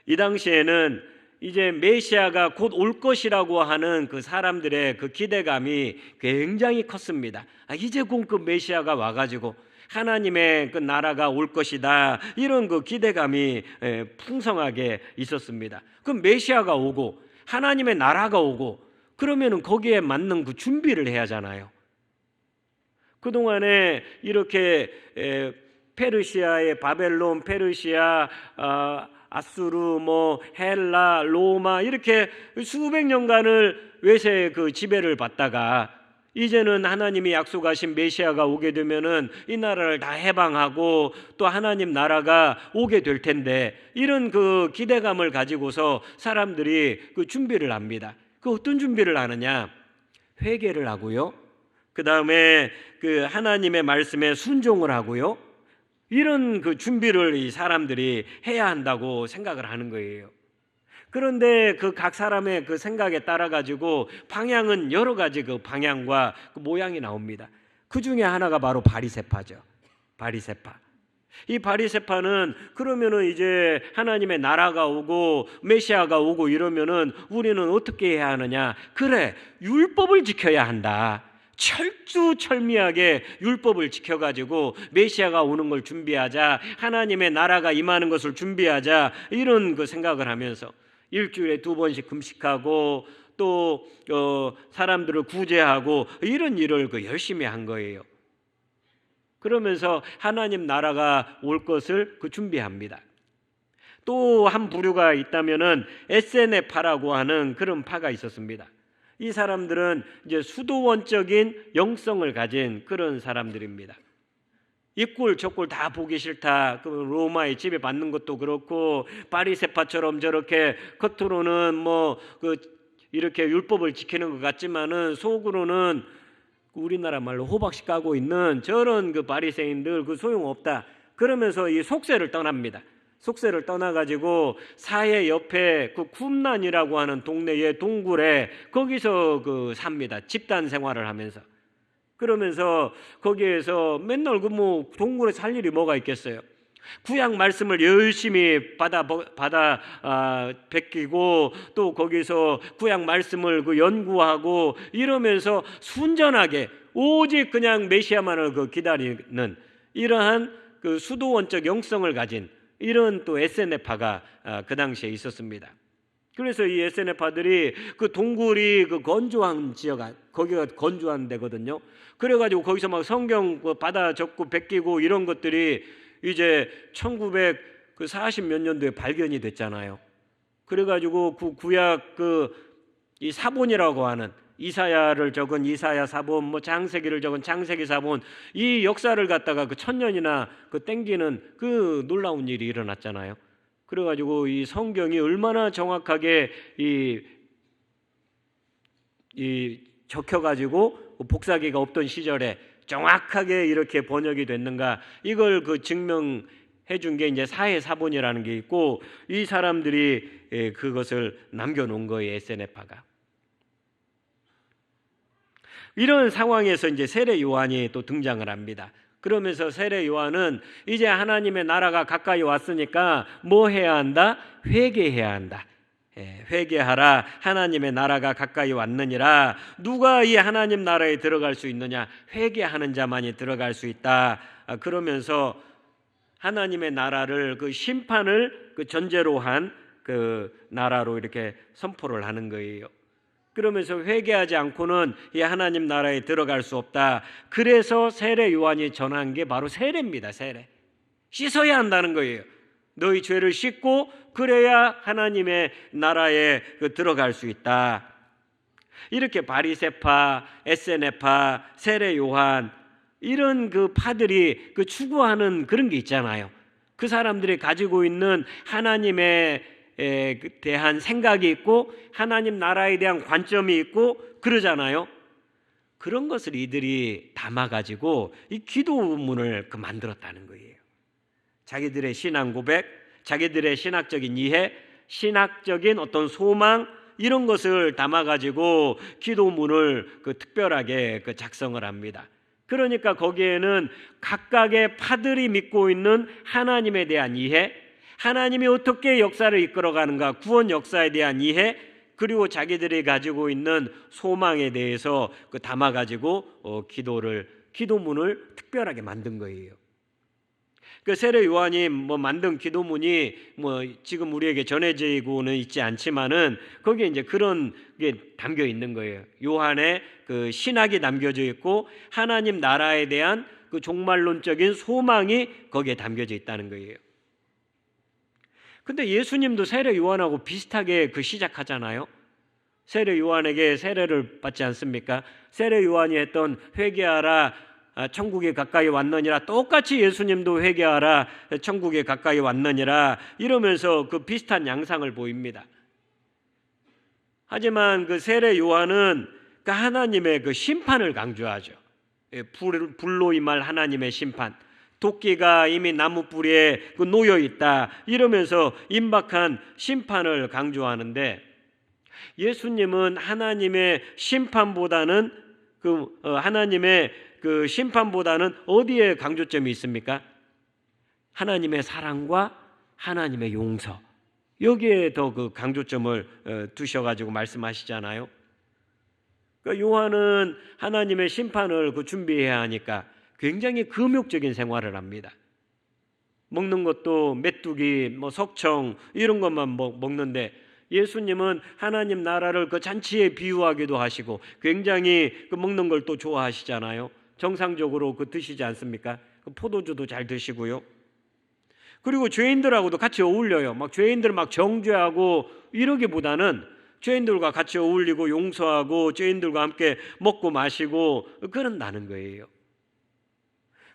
이 당시에는 이제 메시아가 곧 올 것이라고 하는 그 사람들의 그 기대감이 굉장히 컸습니다. 이제 곧 그 메시아가 와가지고 하나님의 그 나라가 올 것이다, 이런 그 기대감이 풍성하게 있었습니다. 그럼 메시아가 오고 하나님의 나라가 오고 그러면은 거기에 맞는 그 준비를 해야 하잖아요. 그동안에 이렇게 페르시아의 바벨론, 페르시아, 아수르, 헬라, 로마, 이렇게 수백 년간을 외세의 그 지배를 받다가 이제는 하나님이 약속하신 메시아가 오게 되면은 이 나라를 다 해방하고 또 하나님 나라가 오게 될 텐데, 이런 그 기대감을 가지고서 사람들이 그 준비를 합니다. 그 어떤 준비를 하느냐? 회개를 하고요. 그 다음에 그 하나님의 말씀에 순종을 하고요. 이런 그 준비를 이 사람들이 해야 한다고 생각을 하는 거예요. 그런데 그 각 사람의 그 생각에 따라 가지고 방향은 여러 가지 그 방향과 그 모양이 나옵니다. 그 중에 하나가 바로 바리새파죠. 바리새파. 이 바리새파는 그러면은 이제 하나님의 나라가 오고 메시아가 오고 이러면은 우리는 어떻게 해야 하느냐? 그래, 율법을 지켜야 한다. 철두철미하게 율법을 지켜가지고 메시아가 오는 걸 준비하자, 하나님의 나라가 임하는 것을 준비하자, 이런 그 생각을 하면서 일주일에 2번씩 금식하고 또 사람들을 구제하고 이런 일을 그 열심히 한 거예요. 그러면서 하나님 나라가 올 것을 그 준비합니다. 또 한 부류가 있다면은 에세네파라고 하는 그런 파가 있었습니다. 이 사람들은 이제 수도원적인 영성을 가진 그런 사람들입니다. 이꼴 저꼴 다 보기 싫다. 그 로마의 지배 받는 것도 그렇고 바리새파처럼 저렇게 겉으로는 뭐 그 이렇게 율법을 지키는 것 같지만은 속으로는 우리나라 말로 호박씨 까고 있는 저런 그 바리새인들 그 소용없다. 그러면서 이 속세를 떠납니다. 속세를 떠나가지고 사해 옆에 그 쿰란이라고 하는 동네의 동굴에 거기서 그 삽니다. 집단 생활을 하면서. 그러면서 거기에서 맨날 그 뭐 동굴에 살 일이 뭐가 있겠어요. 구약 말씀을 열심히 받아 베끼고 또 거기서 구약 말씀을 그 연구하고 이러면서 순전하게 오직 그냥 메시아만을 그 기다리는 이러한 그 수도원적 영성을 가진 이런 또 에세네파가 그 당시에 있었습니다. 그래서 이 에세네파들이 그 동굴이 그 건조한 지역, 거기가 건조한 데거든요. 그래가지고 거기서 막 성경 받아 적고 베끼고 이런 것들이 이제 1940 몇 년도에 발견이 됐잖아요. 그래가지고 그 구약 이 사본이라고 하는 이사야를 적은 이사야 사본, 뭐 장세기를 적은 장세기 사본, 이 역사를 갖다가 그 1000년이나 그 땡기는 그 놀라운 일이 일어났잖아요. 그래가지고 이 성경이 얼마나 정확하게 이 적혀가지고 복사기가 없던 시절에 정확하게 이렇게 번역이 됐는가, 이걸 그 증명해 준 게 이제 사해사본이라는 게 있고 이 사람들이 그것을 남겨놓은 거예요. 에세네파가. 이런 상황에서 이제 세례 요한이 또 등장을 합니다. 그러면서 세례 요한은 이제 하나님의 나라가 가까이 왔으니까 뭐 해야 한다? 회개해야 한다. 회개하라, 하나님의 나라가 가까이 왔느니라. 누가 이 하나님 나라에 들어갈 수 있느냐? 회개하는 자만이 들어갈 수 있다. 그러면서 하나님의 나라를 그 심판을 그 전제로 한 그 나라로 이렇게 선포를 하는 거예요. 그러면서 회개하지 않고는 이 하나님 나라에 들어갈 수 없다. 그래서 세례 요한이 전한 게 바로 세례입니다. 세례. 씻어야 한다는 거예요. 너희 죄를 씻고 그래야 하나님의 나라에 들어갈 수 있다. 이렇게 바리새파, 에세네파, 세례 요한 이런 그 파들이 그 추구하는 그런 게 있잖아요. 그 사람들이 가지고 있는 하나님에 대한 생각이 있고 하나님 나라에 대한 관점이 있고 그러잖아요. 그런 것을 이들이 담아가지고 이 기도문을 만들었다는 거예요. 자기들의 신앙 고백, 자기들의 신학적인 이해, 신학적인 어떤 소망 이런 것을 담아가지고 기도문을 특별하게 작성을 합니다. 그러니까 거기에는 각각의 파들이 믿고 있는 하나님에 대한 이해, 하나님이 어떻게 역사를 이끌어가는가, 구원 역사에 대한 이해, 그리고 자기들이 가지고 있는 소망에 대해서 담아가지고 기도문을 특별하게 만든 거예요. 그 세례 요한이 만든 기도문이 지금 우리에게 전해지고는 있지 않지만은 거기에 이제 그런 게 담겨 있는 거예요. 요한의 그 신학이 담겨져 있고 하나님 나라에 대한 그 종말론적인 소망이 거기에 담겨져 있다는 거예요. 근데 예수님도 세례 요한하고 비슷하게 시작하잖아요. 세례 요한에게 세례를 받지 않습니까? 세례 요한이 했던 회개하라, 천국이 가까이 왔느니라, 똑같이 예수님도 회개하라, 천국이 가까이 왔느니라 이러면서 그 비슷한 양상을 보입니다. 하지만 그 세례 요한은 그 하나님의 그 심판을 강조하죠. 불로 임할 하나님의 심판, 도끼가 이미 나무 뿌리에 놓여 있다 이러면서 임박한 심판을 강조하는데, 예수님은 하나님의 심판보다는 하나님의 그 심판보다는 어디에 강조점이 있습니까? 하나님의 사랑과 하나님의 용서, 여기에 더 그 강조점을 두셔가지고 말씀하시잖아요. 그러니까 요한은 하나님의 심판을 준비해야 하니까 굉장히 금욕적인 생활을 합니다. 먹는 것도 메뚜기, 석청 이런 것만 먹는데, 예수님은 하나님 나라를 그 잔치에 비유하기도 하시고 굉장히 먹는 걸 또 좋아하시잖아요. 정상적으로 드시지 않습니까? 포도주도 잘 드시고요. 그리고 죄인들하고도 같이 어울려요. 죄인들 정죄하고 이러기보다는 죄인들과 같이 어울리고 용서하고 죄인들과 함께 먹고 마시고 그런다는 거예요.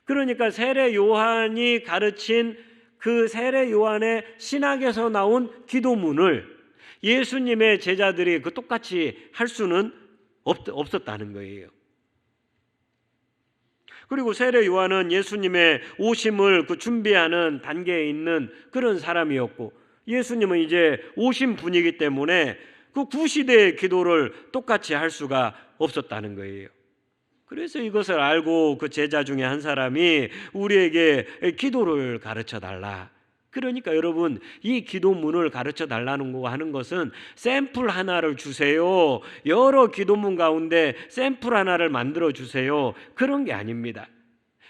그러니까 세례 요한이 가르친 그 세례 요한의 신학에서 나온 기도문을 예수님의 제자들이 똑같이 할 수는 없었다는 거예요. 그리고 세례 요한은 예수님의 오심을 준비하는 단계에 있는 그런 사람이었고, 예수님은 이제 오신 분이기 때문에 구시대의 기도를 똑같이 할 수가 없었다는 거예요. 그래서 이것을 알고 그 제자 중에 한 사람이 우리에게 기도를 가르쳐 달라. 그러니까 여러분, 이 기도문을 가르쳐 달라는 거 하는 것은 샘플 하나를 주세요, 여러 기도문 가운데 샘플 하나를 만들어 주세요, 그런 게 아닙니다.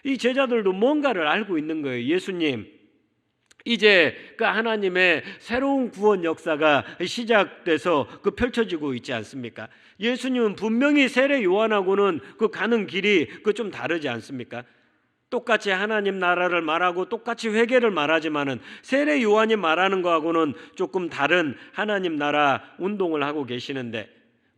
이 제자들도 뭔가를 알고 있는 거예요. 예수님, 이제 그 하나님의 새로운 구원 역사가 시작돼서 펼쳐지고 있지 않습니까? 예수님은 분명히 세례 요한하고는 가는 길이 좀 다르지 않습니까? 똑같이 하나님 나라를 말하고 똑같이 회개를 말하지만은 세례 요한이 말하는 거하고는 조금 다른 하나님 나라 운동을 하고 계시는데,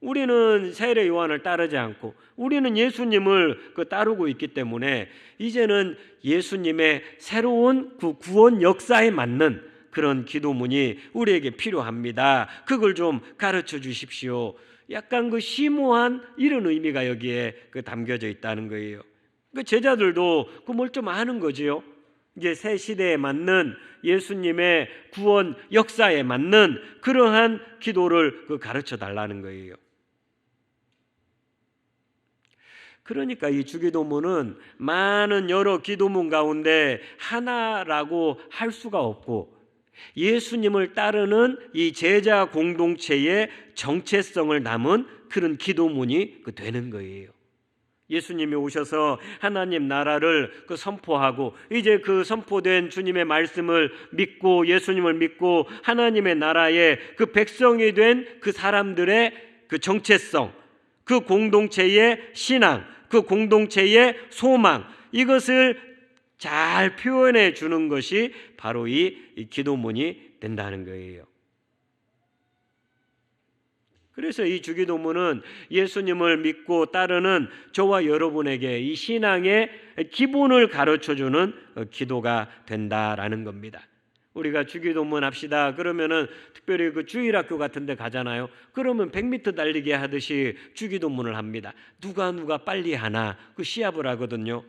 우리는 세례 요한을 따르지 않고 우리는 예수님을 따르고 있기 때문에 이제는 예수님의 새로운 구원 역사에 맞는 그런 기도문이 우리에게 필요합니다. 그걸 좀 가르쳐 주십시오. 약간 심오한 이런 의미가 여기에 담겨져 있다는 거예요. 제자들도 뭘 좀 아는 거지요. 이제 새 시대에 맞는 예수님의 구원 역사에 맞는 그러한 기도를 가르쳐 달라는 거예요. 그러니까 이 주기도문은 많은 여러 기도문 가운데 하나라고 할 수가 없고, 예수님을 따르는 이 제자 공동체의 정체성을 담은 그런 기도문이 되는 거예요. 예수님이 오셔서 하나님 나라를 선포하고, 이제 그 선포된 주님의 말씀을 믿고 예수님을 믿고 하나님의 나라의 백성이 된 그 사람들의 정체성, 그 공동체의 신앙, 그 공동체의 소망, 이것을 잘 표현해 주는 것이 바로 이 기도문이 된다는 거예요. 그래서 이 주기도문은 예수님을 믿고 따르는 저와 여러분에게 이 신앙의 기본을 가르쳐주는 기도가 된다라는 겁니다. 우리가 주기도문 합시다 그러면은 특별히 주일학교 같은 데 가잖아요. 그러면 100m 달리기 하듯이 주기도문을 합니다. 누가 빨리 하나 시합을 하거든요.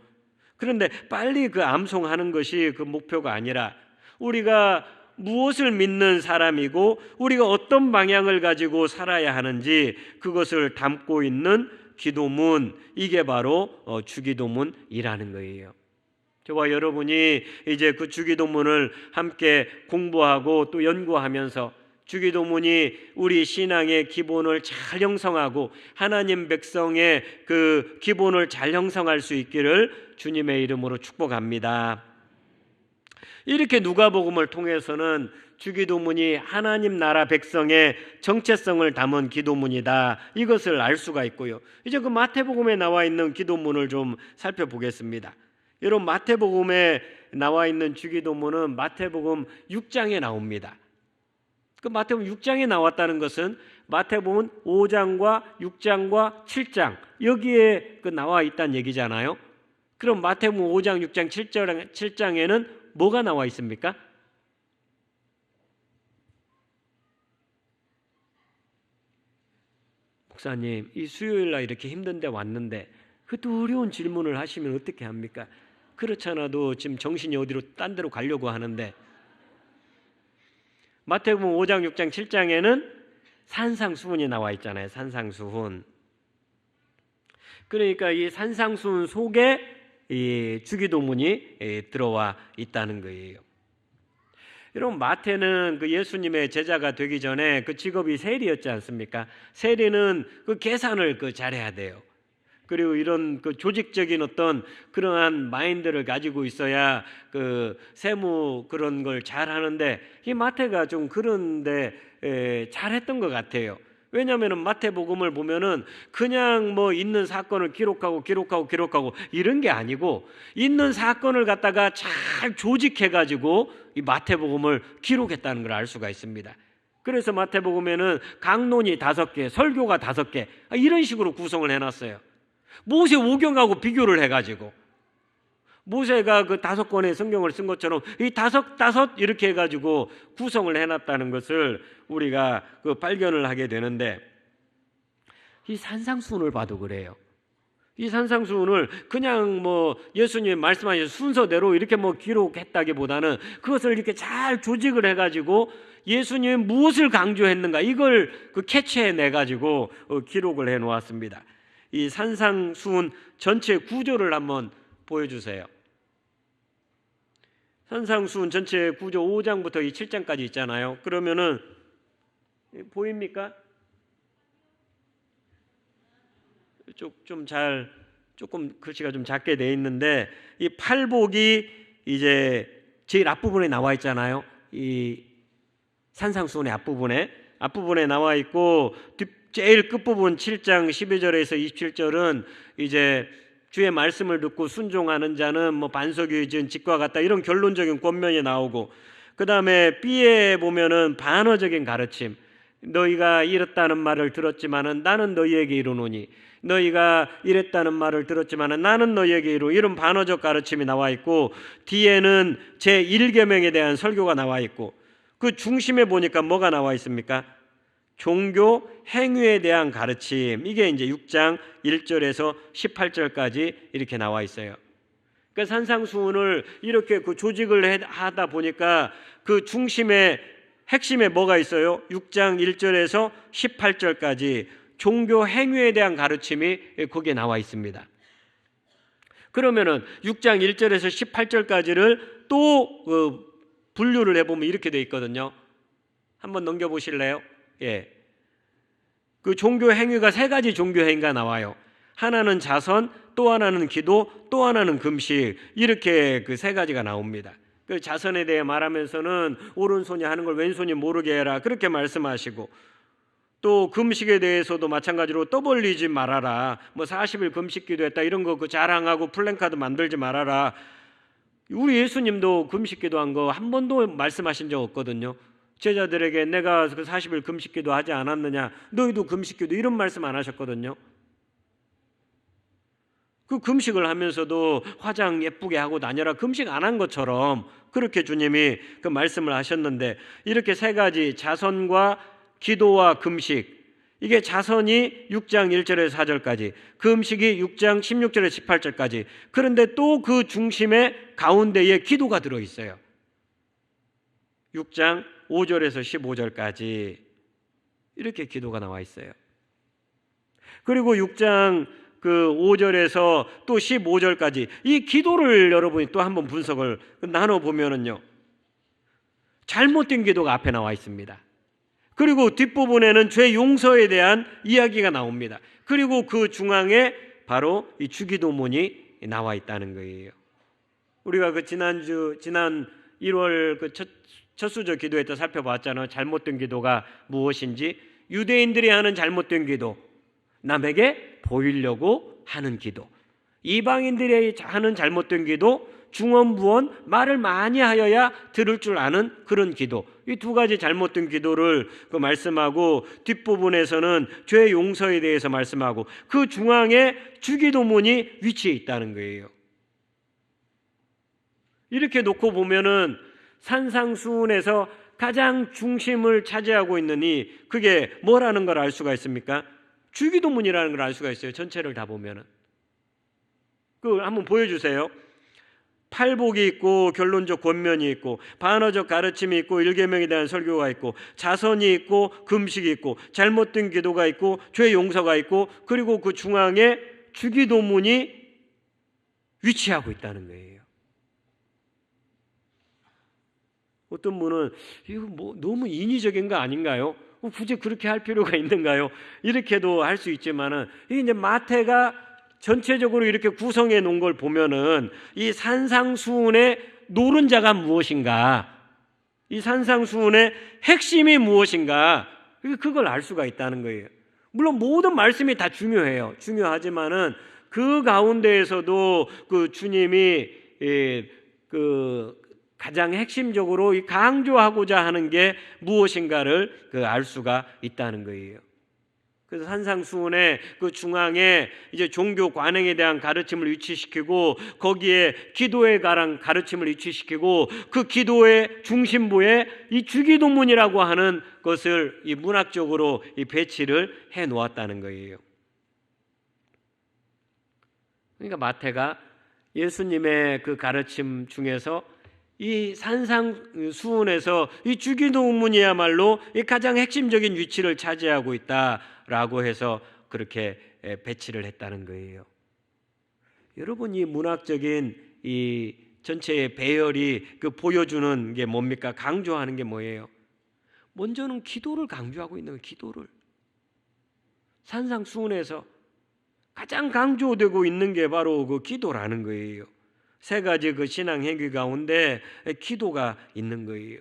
그런데 빨리 암송하는 것이 목표가 아니라, 우리가 무엇을 믿는 사람이고 우리가 어떤 방향을 가지고 살아야 하는지 그것을 담고 있는 기도문, 이게 바로 주기도문이라는 거예요. 저와 여러분이 이제 주기도문을 함께 공부하고 또 연구하면서 주기도문이 우리 신앙의 기본을 잘 형성하고 하나님 백성의 기본을 잘 형성할 수 있기를 주님의 이름으로 축복합니다. 이렇게 누가복음을 통해서는 주기도문이 하나님 나라 백성의 정체성을 담은 기도문이다, 이것을 알 수가 있고요. 이제 마태복음에 나와 있는 기도문을 좀 살펴보겠습니다. 여러분, 마태복음에 나와 있는 주기도문은 마태복음 6장에 나옵니다. 마태복음 6장에 나왔다는 것은 마태복음 5장과 6장과 7장 여기에 나와 있다는 얘기잖아요. 그럼 마태복음 5장, 6장, 7장에는 뭐가 나와 있습니까? 목사님, 이 수요일 날 이렇게 힘든데 왔는데 그것도 어려운 질문을 하시면 어떻게 합니까? 그렇잖아도 지금 정신이 어디로 딴 데로 가려고 하는데, 마태복음 5장, 6장, 7장에는 산상수훈이 나와 있잖아요. 산상수훈. 그러니까 이 산상수훈 속에 이 주기도문이 들어와 있다는 거예요. 여러분, 마태는 그 예수님의 제자가 되기 전에 그 직업이 세리였지 않습니까? 세리는 그 계산을 잘해야 돼요. 그리고 이런 그 조직적인 어떤 그러한 마인드를 가지고 있어야 그 세무 그런 걸 잘 하는데, 이 마태가 좀 그런데 잘했던 것 같아요. 왜냐하면 마태복음을 보면은 그냥 뭐 있는 사건을 기록하고 이런 게 아니고, 있는 사건을 갖다가 잘 조직해가지고 이 마태복음을 기록했다는 걸 알 수가 있습니다. 그래서 마태복음에는 강론이 5개, 설교가 5개 이런 식으로 구성을 해놨어요. 모세 오경하고 비교를 해가지고, 모세가 그 5권의 성경을 쓴 것처럼 이 5 이렇게 해가지고 구성을 해놨다는 것을 우리가 그 발견을 하게 되는데, 이 산상수훈을 봐도 그래요. 이 산상수훈을 그냥 뭐 예수님 말씀하신 순서대로 이렇게 뭐 기록했다기보다는 그것을 이렇게 잘 조직을 해가지고 예수님이 무엇을 강조했는가 이걸 그 캐치해내 가지고 기록을 해 놓았습니다. 이 산상수훈 전체 구조를 한번 보여주세요. 산상수훈 전체 구조 5장부터 이 7장까지 있잖아요. 그러면은 보입니까? 조금 글씨가 좀 작게 돼 있는데, 이 팔복이 이제 제일 앞부분에 나와 있잖아요. 이 산상수훈의 앞부분에 나와 있고, 제일 끝부분 7장 12절에서 27절은 이제 주의 말씀을 듣고 순종하는 자는 뭐 반석이 지은 집과 같다 이런 결론적인 권면이 나오고, 그 다음에 B에 보면은 반어적인 가르침, 너희가 이렇다는 말을 들었지만은 나는 너희에게 이르노니, 너희가 이랬다는 말을 들었지만은 나는 너희에게 이르노, 이런 반어적 가르침이 나와 있고, 뒤에는 제1계명에 대한 설교가 나와 있고, 그 중심에 보니까 뭐가 나와 있습니까? 종교 행위에 대한 가르침, 이게 이제 6장 1절에서 18절까지 이렇게 나와 있어요. 그러니까 산상수훈을 이렇게 그 조직을 하다 보니까 그 중심에 핵심에 뭐가 있어요? 6장 1절에서 18절까지 종교 행위에 대한 가르침이 거기에 나와 있습니다. 그러면은 6장 1절에서 18절까지를 또 분류를 해보면 이렇게 돼 있거든요. 한번 넘겨보실래요? 예. 그 종교 행위가 3가지 종교 행위가 나와요. 하나는 자선, 또 하나는 기도, 또 하나는 금식, 이렇게 그 3가지가 나옵니다. 그 자선에 대해 말하면서는 오른손이 하는 걸 왼손이 모르게 해라 그렇게 말씀하시고, 또 금식에 대해서도 마찬가지로 떠벌리지 말아라, 뭐 40일 금식 기도했다 이런 거 그 자랑하고 플랜카드 만들지 말아라. 우리 예수님도 금식 기도한 거 한 번도 말씀하신 적 없거든요. 제자들에게 내가 그 40일 금식 기도 하지 않았느냐, 너희도 금식 기도, 이런 말씀 안 하셨거든요. 그 금식을 하면서도 화장 예쁘게 하고 다녀라 금식 안 한 것처럼 그렇게 주님이 그 말씀을 하셨는데, 이렇게 3가지 자선과 기도와 금식, 이게 자선이 6장 1절에서 4절까지, 금식이 6장 16절에서 18절까지. 그런데 또 그 중심에 가운데에 기도가 들어있어요. 6장 5절에서 15절까지 이렇게 기도가 나와 있어요. 그리고 6장 그 5절에서 또 15절까지 이 기도를 여러분이 또 한번 분석을 나눠보면은요, 잘못된 기도가 앞에 나와 있습니다. 그리고 뒷부분에는 죄 용서에 대한 이야기가 나옵니다. 그리고 그 중앙에 바로 이 주기도문이 나와 있다는 거예요. 우리가 그 지난 1월 그 첫 수저 기도회 때 살펴봤잖아요. 잘못된 기도가 무엇인지. 유대인들이 하는 잘못된 기도, 남에게 보이려고 하는 기도. 이방인들이 하는 잘못된 기도, 중언부언, 말을 많이 하여야 들을 줄 아는 그런 기도. 이 2가지 잘못된 기도를 그 말씀하고, 뒷부분에서는 죄 용서에 대해서 말씀하고, 그 중앙에 주기도문이 위치해 있다는 거예요. 이렇게 놓고 보면은 산상수훈에서 가장 중심을 차지하고 있는 그게 뭐라는 걸 알 수가 있습니까? 주기도문이라는 걸 알 수가 있어요. 전체를 다 보면은. 그 한번 보여주세요. 팔복이 있고 결론적 권면이 있고 반어적 가르침이 있고 일계명에 대한 설교가 있고 자선이 있고 금식이 있고 잘못된 기도가 있고 죄 용서가 있고 그리고 그 중앙에 주기도문이 위치하고 있다는 거예요. 어떤 분은 이거 뭐 너무 인위적인 거 아닌가요? 굳이 그렇게 할 필요가 있는가요? 이렇게도 할 수 있지만은 이게 이제 마태가 전체적으로 이렇게 구성해 놓은 걸 보면은 이 산상수훈의 노른자가 무엇인가, 이 산상수훈의 핵심이 무엇인가, 그걸 알 수가 있다는 거예요. 물론 모든 말씀이 다 중요해요. 중요하지만은 그 가운데에서도 그 주님이 가장 핵심적으로 강조하고자 하는 게 무엇인가를 알 수가 있다는 거예요. 그래서 산상수훈의 그 중앙에 이제 종교 관행에 대한 가르침을 위치시키고 거기에 기도에 관한 가르침을 위치시키고 그 기도의 중심부에 이 주기도문이라고 하는 것을 이 문학적으로 이 배치를 해 놓았다는 거예요. 그러니까 마태가 예수님의 그 가르침 중에서 이 산상수훈에서 이 주기도문이야말로 이 가장 핵심적인 위치를 차지하고 있다라고 해서 그렇게 배치를 했다는 거예요. 여러분, 이 문학적인 이 전체의 배열이 그 보여주는 게 뭡니까? 강조하는 게 뭐예요? 먼저는 기도를 강조하고 있는 거예요. 기도를. 산상수훈에서 가장 강조되고 있는 게 바로 그 기도라는 거예요. 세 가지 그 신앙 행위 가운데 기도가 있는 거예요.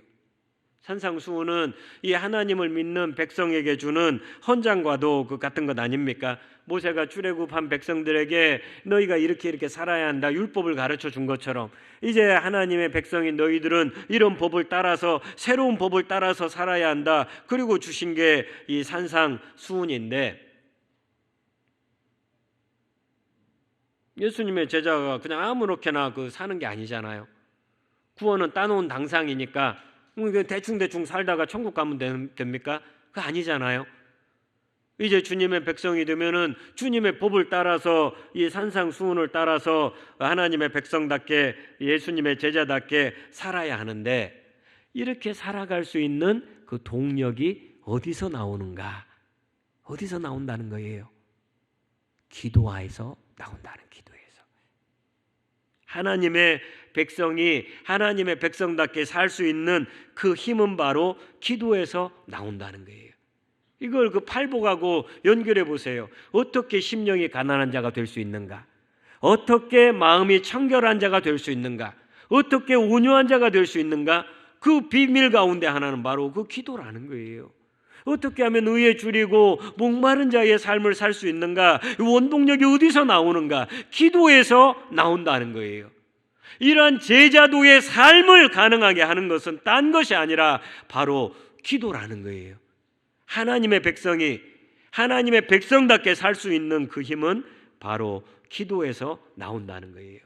산상수훈은 이 하나님을 믿는 백성에게 주는 헌장과도 그 같은 것 아닙니까? 모세가 출애굽한 백성들에게 너희가 이렇게 살아야 한다 율법을 가르쳐 준 것처럼 이제 하나님의 백성인 너희들은 이런 법을 따라서 새로운 법을 따라서 살아야 한다. 그리고 주신 게 이 산상수훈인데 예수님의 제자가 그냥 아무렇게나 사는 게 아니잖아요. 구원은 따놓은 당상이니까 대충 살다가 천국 가면 됩니까? 그거 아니잖아요. 이제 주님의 백성이 되면은 주님의 법을 따라서 이 산상수훈을 따라서 하나님의 백성답게 예수님의 제자답게 살아야 하는데 이렇게 살아갈 수 있는 그 동력이 어디서 나오는가? 어디서 나온다는 거예요? 기도에서 나온다는 기도에서. 하나님의 백성이 하나님의 백성답게 살 수 있는 그 힘은 바로 기도에서 나온다는 거예요. 이걸 그 팔복하고 연결해 보세요. 어떻게 심령이 가난한 자가 될 수 있는가? 어떻게 마음이 청결한 자가 될 수 있는가? 어떻게 온유한 자가 될 수 있는가? 그 비밀 가운데 하나는 바로 그 기도라는 거예요. 어떻게 하면 의에 줄이고 목마른 자의 삶을 살 수 있는가? 원동력이 어디서 나오는가? 기도에서 나온다는 거예요. 이러한 제자도의 삶을 가능하게 하는 것은 딴 것이 아니라 바로 기도라는 거예요. 하나님의 백성이 하나님의 백성답게 살 수 있는 그 힘은 바로 기도에서 나온다는 거예요.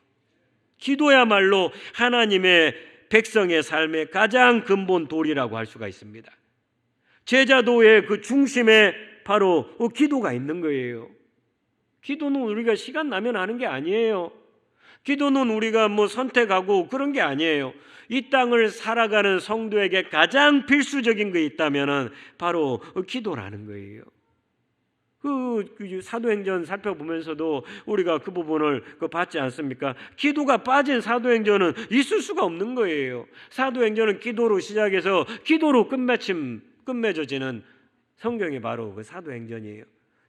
기도야말로 하나님의 백성의 삶의 가장 근본 도리라고 할 수가 있습니다. 제자도의 그 중심에 바로 기도가 있는 거예요. 기도는 우리가 시간 나면 하는 게 아니에요. 기도는 우리가 선택하고 그런 게 아니에요. 이 땅을 살아가는 성도에게 가장 필수적인 게 있다면은 바로 기도라는 거예요. 그 사도행전 살펴보면서도 우리가 그 부분을 봤지 않습니까? 기도가 빠진 사도행전은 있을 수가 없는 거예요. 사도행전은 기도로 시작해서 기도로 끝맺어지는 성경이 바로 그 사도행전이에요.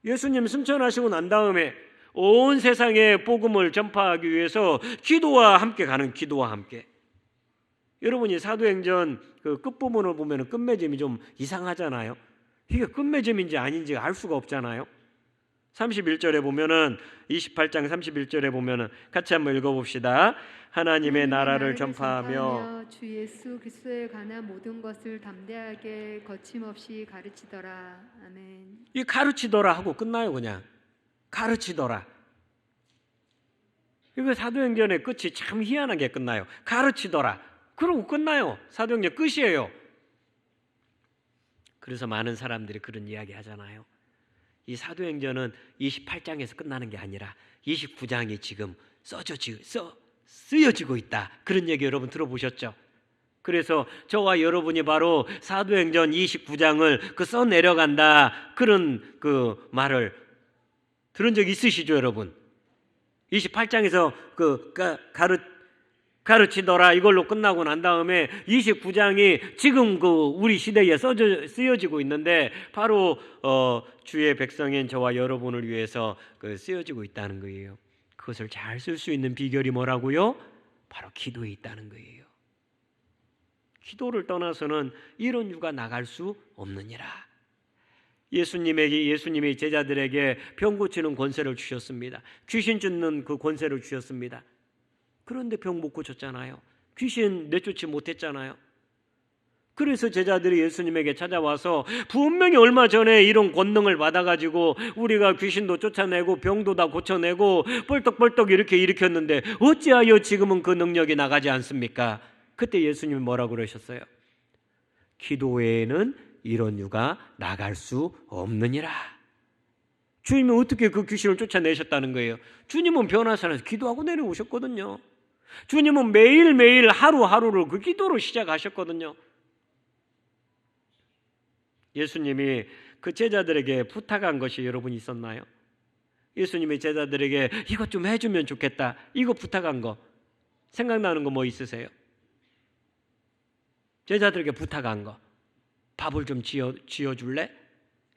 예수님 승천하시고 난 다음에 온 세상에 복음을 전파하기 위해서 기도와 함께 가는 기도와 함께. 여러분이 사도행전 그 끝부분을 보면 끝맺음이 좀 이상하잖아요. 이게 끝맺음인지 아닌지 알 수가 없잖아요. 31절에 보면은 28장 31절에 보면은 같이 한번 읽어봅시다. 하나님의 나라를 전파하며 주 예수 그리스도에 관한 모든 것을 담대하게 거침없이 가르치더라. 아멘. 이 가르치더라 하고 끝나요. 그냥 가르치더라. 이거 사도행전의 끝이 참 희한하게 끝나요. 가르치더라. 그러고 끝나요. 사도행전 끝이에요. 그래서 많은 사람들이 그런 이야기 하잖아요. 이 사도행전은 28장에서 끝나는 게 아니라 29장이 지금 쓰여지고 있다. 그런 얘기 여러분 들어보셨죠? 그래서 저와 여러분이 바로 사도행전 29장을 써 내려간다, 그런 말을 들은 적 있으시죠, 여러분? 28장에서 가르치더라 이걸로 끝나고 난 다음에 29장이 지금 우리 시대에 쓰여지고 있는데 바로 주의 백성인 저와 여러분을 위해서 쓰여지고 있다는 거예요. 그것을 잘 쓸 수 있는 비결이 뭐라고요? 바로 기도에 있다는 거예요. 기도를 떠나서는 이런 유가 나갈 수 없느니라. 예수님이 제자들에게 병 고치는 권세를 주셨습니다. 귀신 쫓는 그 권세를 주셨습니다. 그런데 병 못 고쳤잖아요. 귀신 내쫓지 못했잖아요. 그래서 제자들이 예수님에게 찾아와서 분명히 얼마 전에 이런 권능을 받아가지고 우리가 귀신도 쫓아내고 병도 다 고쳐내고 뻘떡뻘떡 이렇게 일으켰는데 어찌하여 지금은 그 능력이 나가지 않습니까? 그때 예수님이 뭐라고 그러셨어요? 기도 외에는 이런 유가 나갈 수 없느니라. 주님은 어떻게 그 귀신을 쫓아내셨다는 거예요? 주님은 변화사 안에서 기도하고 내려오셨거든요. 주님은 매일매일 하루하루를 그 기도로 시작하셨거든요. 예수님이 그 제자들에게 부탁한 것이 여러분 있었나요? 예수님이 제자들에게 이것 좀 해주면 좋겠다, 이거 부탁한 거 생각나는 거 뭐 있으세요? 제자들에게 부탁한 거, 밥을 좀 지어줄래?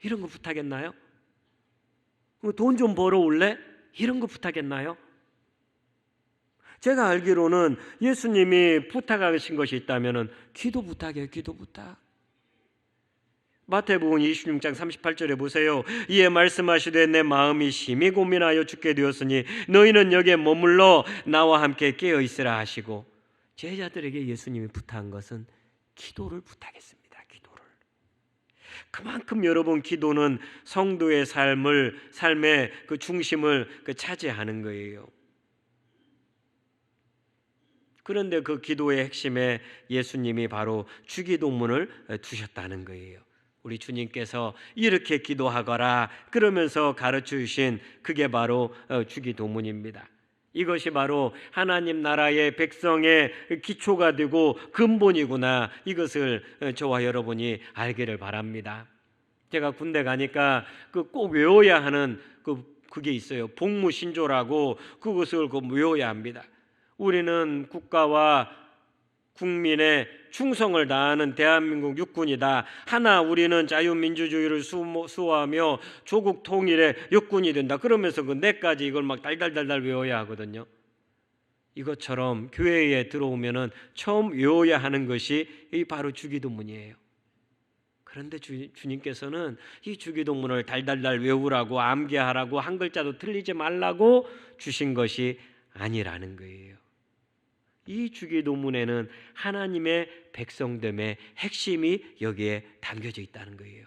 이런 거 부탁했나요? 돈 좀 벌어올래? 이런 거 부탁했나요? 제가 알기로는 예수님이 부탁하신 것이 있다면 기도 부탁이에요. 기도 부탁. 마태복음 26장 38절에 보세요. 이에 말씀하시되 내 마음이 심히 고민하여 죽게 되었으니 너희는 여기에 머물러 나와 함께 깨어 있으라 하시고, 제자들에게 예수님이 부탁한 것은 기도를 부탁했습니다. 기도를. 그만큼 여러분, 기도는 성도의 삶의 그 중심을 차지하는 거예요. 그런데 그 기도의 핵심에 예수님이 바로 주기도문을 두셨다는 거예요. 우리 주님께서 이렇게 기도하거라 그러면서 가르쳐 주신 그게 바로 주기도문입니다. 이것이 바로 하나님 나라의 백성의 기초가 되고 근본이구나, 이것을 저와 여러분이 알기를 바랍니다. 제가 군대 가니까 꼭 외워야 하는 그게 있어요. 복무신조라고, 그것을 외워야 합니다. 우리는 국가와 국민의 충성을 다하는 대한민국 육군이다. 하나 우리는 자유민주주의를 수호하며 조국 통일의 역군이 된다. 그러면서 그 내까지 이걸 막 달달달달 외워야 하거든요. 이것처럼 교회에 들어오면은 처음 외워야 하는 것이 바로 주기도문이에요. 그런데 주님께서는 이 주기도문을 달달달 외우라고, 암기하라고, 한 글자도 틀리지 말라고 주신 것이 아니라는 거예요. 이 주기도문에는 하나님의 백성됨의 핵심이 여기에 담겨져 있다는 거예요.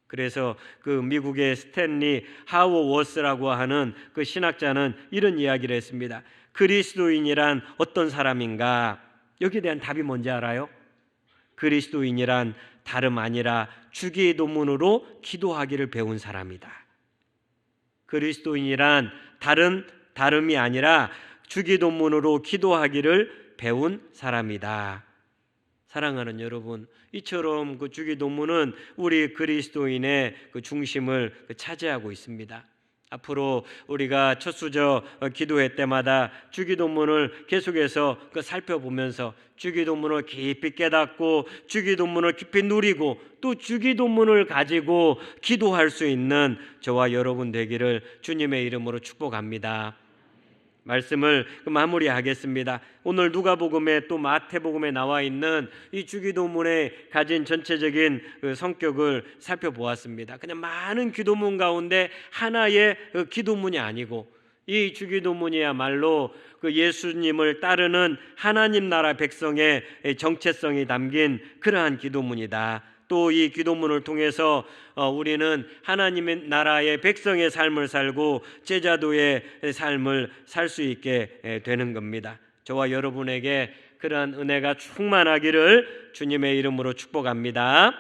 그래서 미국의 스탠리 하워워스라고 하는 그 신학자는 이런 이야기를 했습니다. 그리스도인이란 어떤 사람인가? 여기에 대한 답이 뭔지 알아요? 그리스도인이란 다름 아니라 주기도문으로 기도하기를 배운 사람이다. 그리스도인이란 다름이 아니라 주기도문으로 기도하기를 배운 사람이다. 사랑하는 여러분, 이처럼 그 주기도문은 우리 그리스도인의 그 중심을 차지하고 있습니다. 앞으로 우리가 첫 수저 기도회 때마다 주기도문을 계속해서 살펴보면서 주기도문을 깊이 깨닫고 주기도문을 깊이 누리고 또 주기도문을 가지고 기도할 수 있는 저와 여러분 되기를 주님의 이름으로 축복합니다. 말씀을 마무리하겠습니다. 오늘 누가복음에 또 마태복음에 나와 있는 이 주기도문에 가진 전체적인 성격을 살펴보았습니다. 그냥 많은 기도문 가운데 하나의 기도문이 아니고, 이 주기도문이야말로 예수님을 따르는 하나님 나라 백성의 정체성이 담긴 그러한 기도문이다. 또 이 기도문을 통해서 우리는 하나님의 나라의 백성의 삶을 살고 제자도의 삶을 살 수 있게 되는 겁니다. 저와 여러분에게 그러한 은혜가 충만하기를 주님의 이름으로 축복합니다.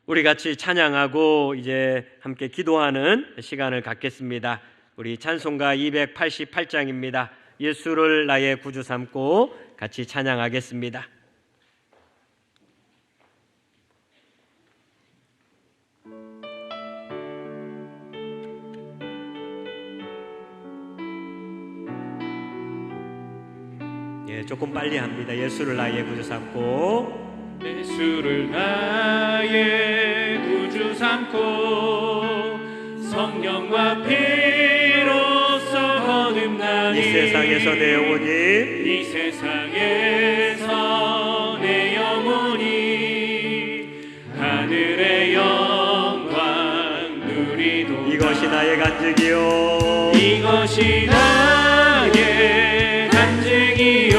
우리 같이 찬양하고 이제 함께 기도하는 시간을 갖겠습니다. 우리 찬송가 288장입니다. 예수를 나의 구주 삼고 같이 찬양하겠습니다. 조금 빨리 합니다. 예수를 나의 구주 삼고 예수를 나의 구주 삼고 성령과 피로써 거듭나니 이 세상에서 내 영혼이 이 세상에서 내 영혼이 하늘의 영광 누리도다. 이것이 나의 간증이요 이것이 나의 간증이요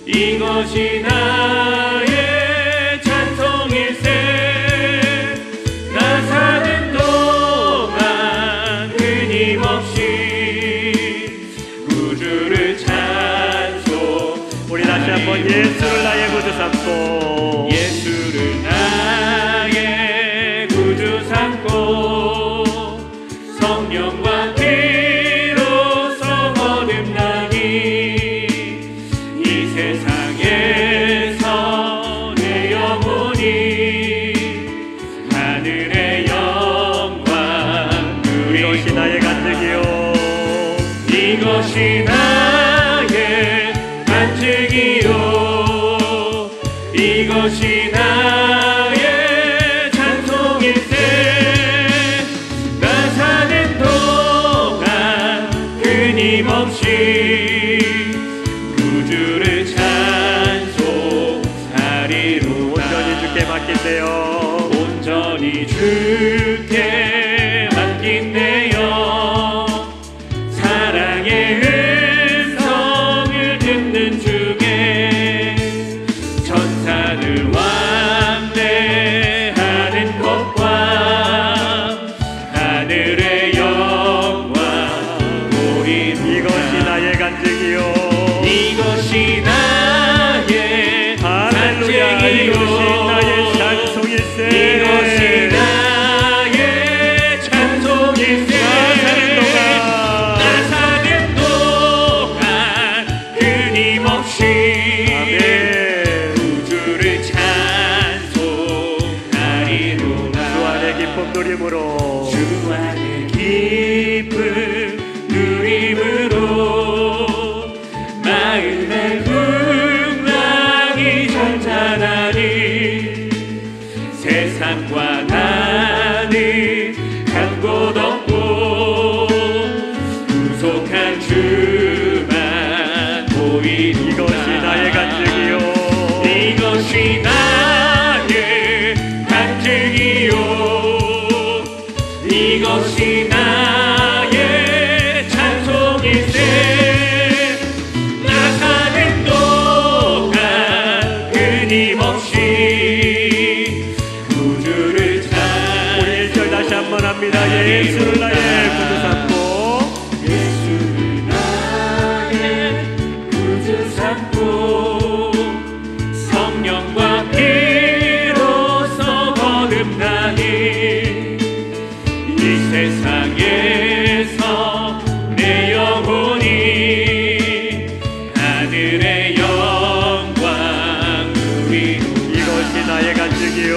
이것이 나의 찬송일세. 나 사는 동안 끊임없이 구주를 찬송. 우리 다시 한번 예수를 나의 구주 삼고 예수를 나의 구주 삼고 성령과 피로써 거듭나니 이 세상에서 내 영혼이 하늘의 영광 누리고. 이것이 나의 간증이요 이것이 나의 간증이요 이것이 나의 찬송일세. 나 사는 동안 끊임없이 구주를 찬송하리로다. 온전히 주께 맡기세요. 온전히 주께 맡긴대요. 사랑의 음성을 듣는 중에 천사들 왕래하는 것과 하늘의 영광 보이노라. 이것이 나의 간증이요 이것이 나의 할렐루야. 간증이요 이것이 나의 찬송일세. 이것이 나의 찬송일세. 나 사는 동안 끊임없이 아멘. 구주를 찬송하리로라. 주 안의 기쁨 누림으로 주 안의 기쁨 누림으로 마음의 풍랑이 잔잔하니 세상과 나는 간 곳 없고 구속한 주만 보이노라. 이것이 나의 간증이요 이것이 나의 간증이요 이것이 나의 찬송일세. 나 사는 동안 끊임없이 구주를 우리 1절 다시 한번 합니다. 예수를 나의 구주 삼고 예수를 나의 구주 삼고 성령과 피로써 거듭나니 이 세상에서 내 영혼이 하늘의 영광 누리노라. 이것이 나의 간증이요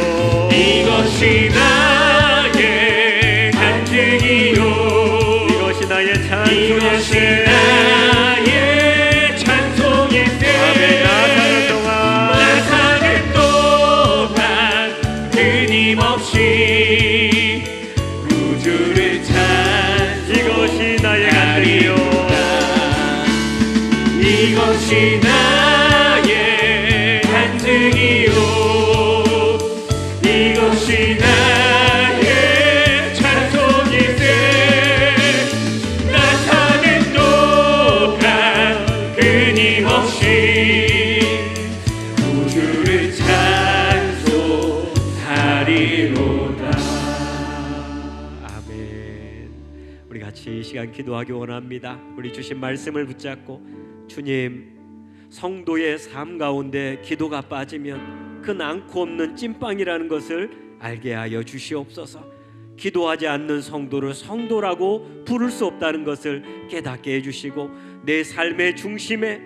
이것이 나의 간증이요 이것이 나의 이것이 찬송일세. 나의 찬송일세. 아멘. 나 사는 동안 나 사는 동안 끊임없이 구주를 이것이 나의 간증이요 찬송하리로다. 이것이 나의 간증이요 이것이 나의 찬송일세. 나 사는 동안 끊임없이 구주를 찬송하리로다. 아멘. 우리 같이 이 시간 기도하기 원합니다. 우리 주신 말씀을 붙잡고 주님, 성도의 삶 가운데 기도가 빠지면 그 많고 없는 찐빵이라는 것을 알게 하여 주시옵소서. 기도하지 않는 성도를 성도라고 부를 수 없다는 것을 깨닫게 해주시고 내 삶의 중심에,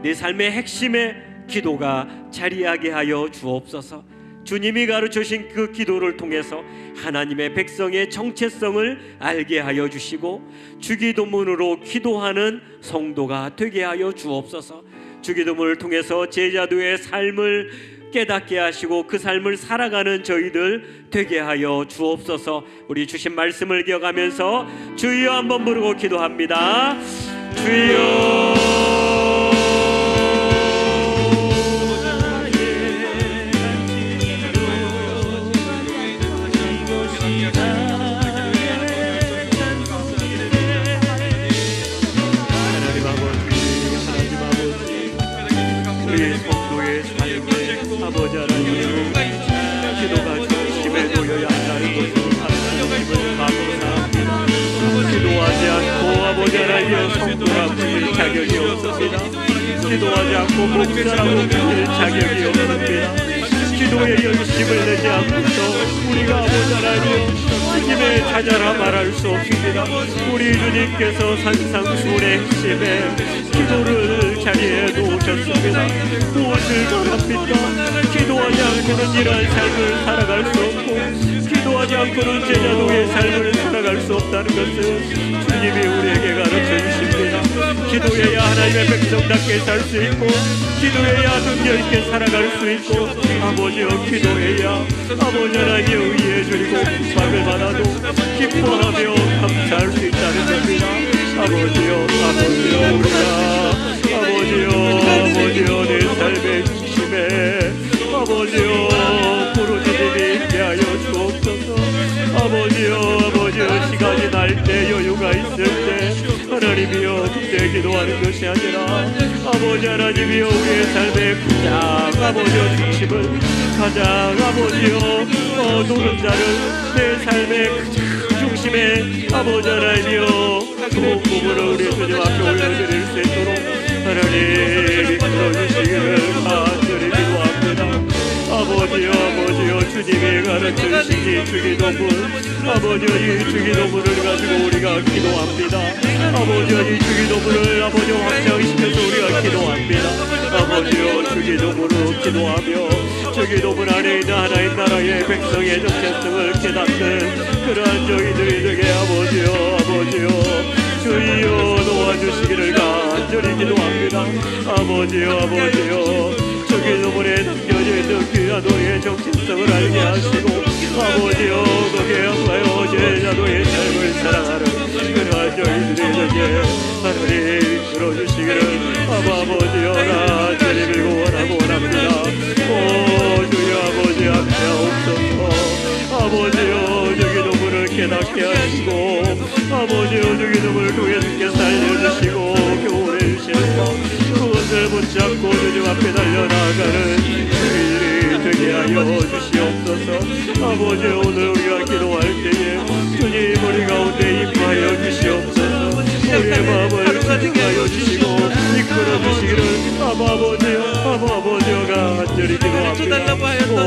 내 삶의 핵심에 기도가 자리하게 하여 주옵소서. 주님이 가르쳐주신 그 기도를 통해서 하나님의 백성의 정체성을 알게 하여 주시고 주기도문으로 기도하는 성도가 되게 하여 주옵소서. 주기도문을 통해서 제자도의 삶을 깨닫게 하시고 그 삶을 살아가는 저희들 되게 하여 주옵소서. 우리 주신 말씀을 기억하면서 주여 한번 부르고 기도합니다. 주여. 아버지 하나님, 기도가 중심에 놓여야 한다는 것을 하나님을 감사합니다. 기도하지 않고 아버지 하나님 성도라 부를 자격이 없습니다. 기도하지 않고 목사라고 부를 자격이 없습니다. 기도에 열심을 내지 않고서 우리가 아버지 하나님 주님의 자녀라 말할 수 없습니다. 우리 주님께서 산상수훈의 핵심에 기도를 자리에 놓으셨습니다. 무엇을 바랍니까? 기도하지 않고는 이러한 삶을 살아갈 수 없고 기도하지 않고는 제자도의 삶을 살아갈 수 없다는 것을 주님이 우리에게 가르쳐 주십니다. 기도해야 하나님의 백성답게 살 수 있고 기도해야 능력 있게 살아갈 수 있고 아버지여 기도해야 아버지 하나님의 의에 주리고 구박을 받아도 기뻐하며 감사할 수 있다는 겁니다. 아버지여 아버지여 우리가 아버지여 내 삶의 중심에 아버지여 부르짖음이 있게 하여 주옵소서. 아버지여 시간이 날 때 여유가 있을 때 하나님이여 그때 기도하는 것이 아니라 아버지 하나님이여 우리의 삶의 가장 아버지여 중심을 가장 아버지여 노른자를 내 삶의 가장 중심에 아버지 하나님이여 좋은 부분을 우리 주님 앞에 올려드릴 수 있도록 하나님 이끌어주시기를 간절히 기도합니다. 아버지여 주님이 가르쳐주신 이 주기도문 아버지여 이 주기도문을 가지고 우리가 기도합니다. 아버지여 이 주기도문을 아버지여 확장시켜서 우리가 기도합니다. 아버지여 주기도문으로 기도하며 주기도문 안에 있는 하나님 나라의 백성의 정체성을 깨닫는 그러한 저희들이 되게 아버지여 주여 도와주시기를 간절히 기도합니다. 아버지여 주기도문에 담겨져 있는 귀한 우리의 정체성을 알게 하시고 아버지여 거기에 앞가여 제자도의 삶을 사랑하는 그러한 저희들이 되게 하나님 이끌어주시기를 아버지여 간절히 빌고 원합니다. 오 주여 아버지 앞에옵소서. 아버지여 주기도문을 깨닫게 하시고 아버지여 주기도문을 통해 주께 살려주시고 교훈해 주시는 것 그것을 붙잡고 주님 앞에 달려나가는 저희들이 되게 하여 주시옵소서. 아버지 오늘 우리가 기도할 때에 주님 우리 가운데 임하여 주시옵소서. 우리의 마음을 가득하여 주시고 이끌어 주시기를 아버지여 간절히 기도합니다. 오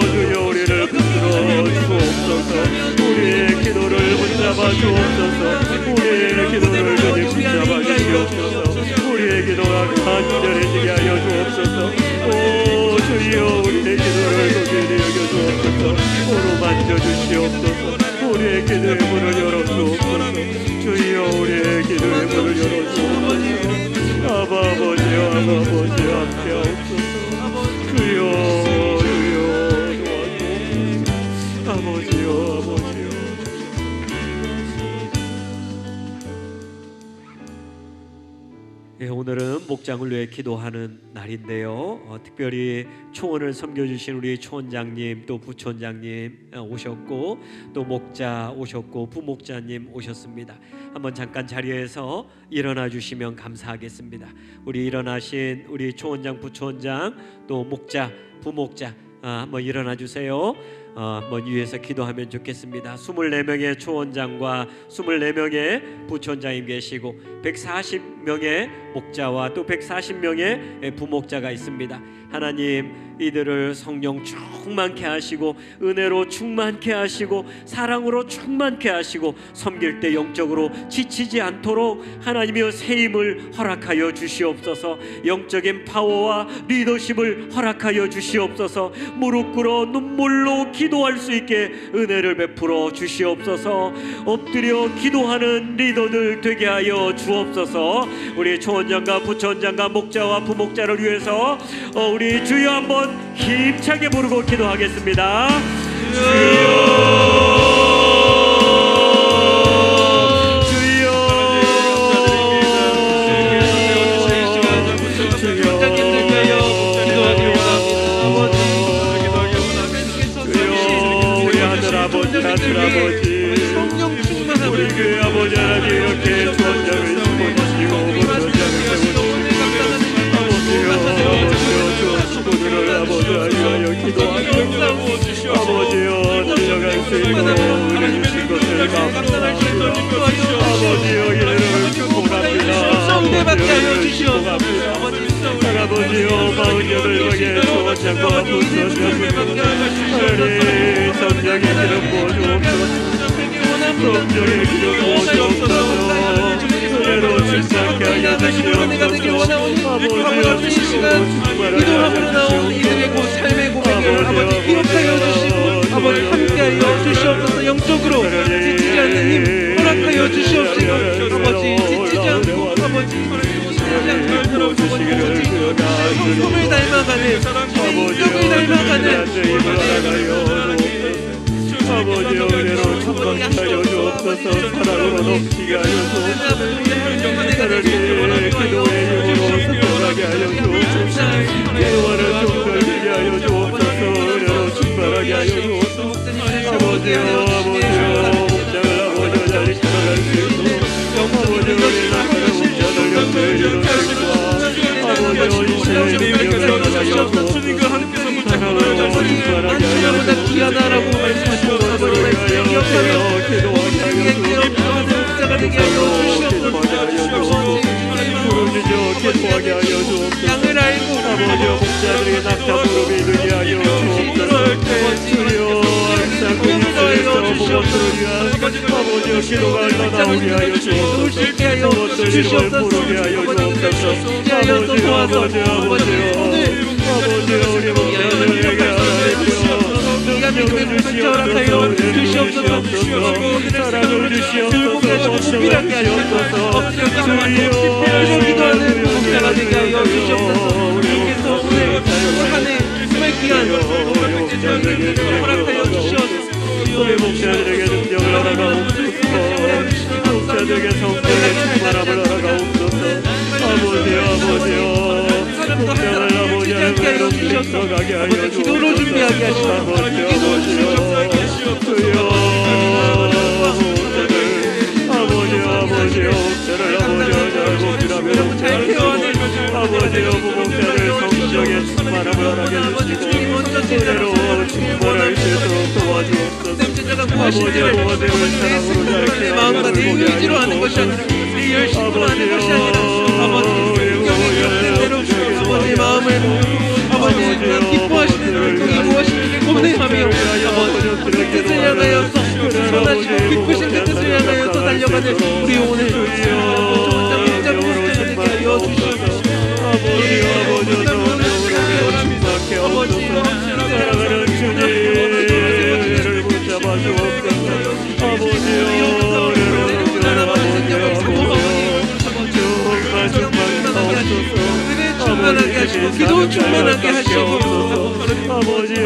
주여 우리를 붙들어 주옵소서. 우리의 기도를 붙잡아 주옵소서. 우리의 기도를 붙잡아 주시옵소서. 우리의 기도가 간절해지게 하여 주옵소서. 오 주여 우리의 기도를 거기에 여겨 주옵소서. 오로 만져 주시옵소서. 우리의 기도의 문을 열어 주옵소서. 주여 우리의 기도의 문을 열어 주옵소서. 아버지여 함께 하옵소서. 주여 아버지여 예, 오늘은 목장을 위해 기도하는 날인데요. 특별히 초원을 섬겨주신 우리 초원장님 또 부초원장님 오셨고 또 목자 오셨고 부목자님 오셨습니다. 한번 잠깐 자리에서 일어나 주시면 감사하겠습니다. 우리 일어나신 우리 초원장 부초원장 또 목자 부목자 한번 일어나 주세요. 위해서 기도하면 좋겠습니다. 24명의 초원장과 24명의 부촌장님 계시고 140명의 목자와 또 140명의 부목자가 있습니다. 하나님, 이들을 성령 충만케 하시고 은혜로 충만케 하시고 사랑으로 충만케 하시고 섬길 때 영적으로 지치지 않도록 하나님이여 새 힘을 허락하여 주시옵소서. 영적인 파워와 리더십을 허락하여 주시옵소서. 무릎 꿇어 눈물로 기도할 수 있게 은혜를 베풀어 주시옵소서. 엎드려 기도하는 리더들 되게 하여 주옵소서. 우리 초원장과 부촌장과 목자와 부목자를 위해서 우리 주여 한번 힘차게 부르고 기도하겠습니다. 아버지, 우리 그 아버지 하나님 이렇게 초원장을 세워주시고 부촌장을 세워주시고 아버지여 주어주시고를 아버지 하여 기도하며 아버지여 달려갈 수 있고 은혜 주신 것을 감사합니다. 아버지여 이름을 축복합니다. 아버지여 48명의 초원장과 부촌장을 하나님 성령의 기름 부어주옵소서. 성령의 기름 부어주옵소서. 은혜로 충만케 하여 주시옵소서. 아버지여 기도함으로 나온 이들의 삶의 고백을 아버지 기록하여 주시고 아버지 함께하여 주시옵소서. 영적으로 지치지 않는 힘 허락하여 주시옵시고 아버지 지치지 않고 아버지 지치지 않고 성품을 닮아가는 인격을 닮아가는 아버지 은혜로 충만케 하여 주옵소서. 사랑으로 넘치게 하여 주옵소서. 하나님의 기도의 힘으로 승복하게 하여 주옵소서. 기도하는 종들이게 하여 주옵소서. 은혜로 충만하게 하여 주옵소서. 아버지여 목장을 아버지여 잘 지켜갈 수 있도록 아버지여 우리 나라의 목자들 옆에 이루시고 아버지여 이세의 능력을 하여 주옵소서. 사랑으로 충만하게 하여 주옵소서. 귀하다라고 말씀하시고 아버지 기억하며 기도하게 하여 주옵소서. 목자가 되게 하여 주시옵소서. 기도하게 하여 주옵소서. 양을 알고 아버지여 목자들의 낙타 무릎이 되게 하여 주옵소서. 주여 항상 그 입술에서 무엇들을 위한 아버지여 기도가 흘러나오게 하여 주옵소서. 무엇들 이름을 부르게 하여 주옵소서. 아버지여 우리 목자들에게 하나님이여 능력을 주시옵소서. 주시옵소서. 사랑을 주시옵소서. 무비하게 하시옵소서. 주여 기도하는 목자가 되게 하여 주시옵소서. 주께서 오늘 한 해 숨을 귀한 허락하여 주시옵소서. 우리 목자들에게 능력을 허락하옵소서. 목자들에게 성령의 충만함을 허락하옵소서. 아버지여 목자를 아버지 하나님으로 들어가게 하여 주옵소서. 기도로 준비하게 하시옵소서. 아버지여 아버지여 목자를 아버지여 잘 목자라며 아버지여 부목자를 성령의 충만함을 허락해 주시고 은혜로 충만할 수 있도록 도와주옵소서. 아버지여 모두를 사랑으로 잘 마음과 내 의지로 하는 것이 아니라 내 열심으로 하는 것이 아니라 아버지 아버지 마음을 아버지 기뻐하시는 걸 통해 무엇인지 고뇌하며 아버지 뜻을 향하여서 선하시고 기쁘신 뜻을 향하여서 달려가는 우리 오늘 좋은 목자 목자들에게 하여 주시옵소서. 아버지 사랑하는 주님 은혜를 붙잡아 주옵소서. 아버지여 충만하게 하시고 기도 충만하게 하시고 아버지여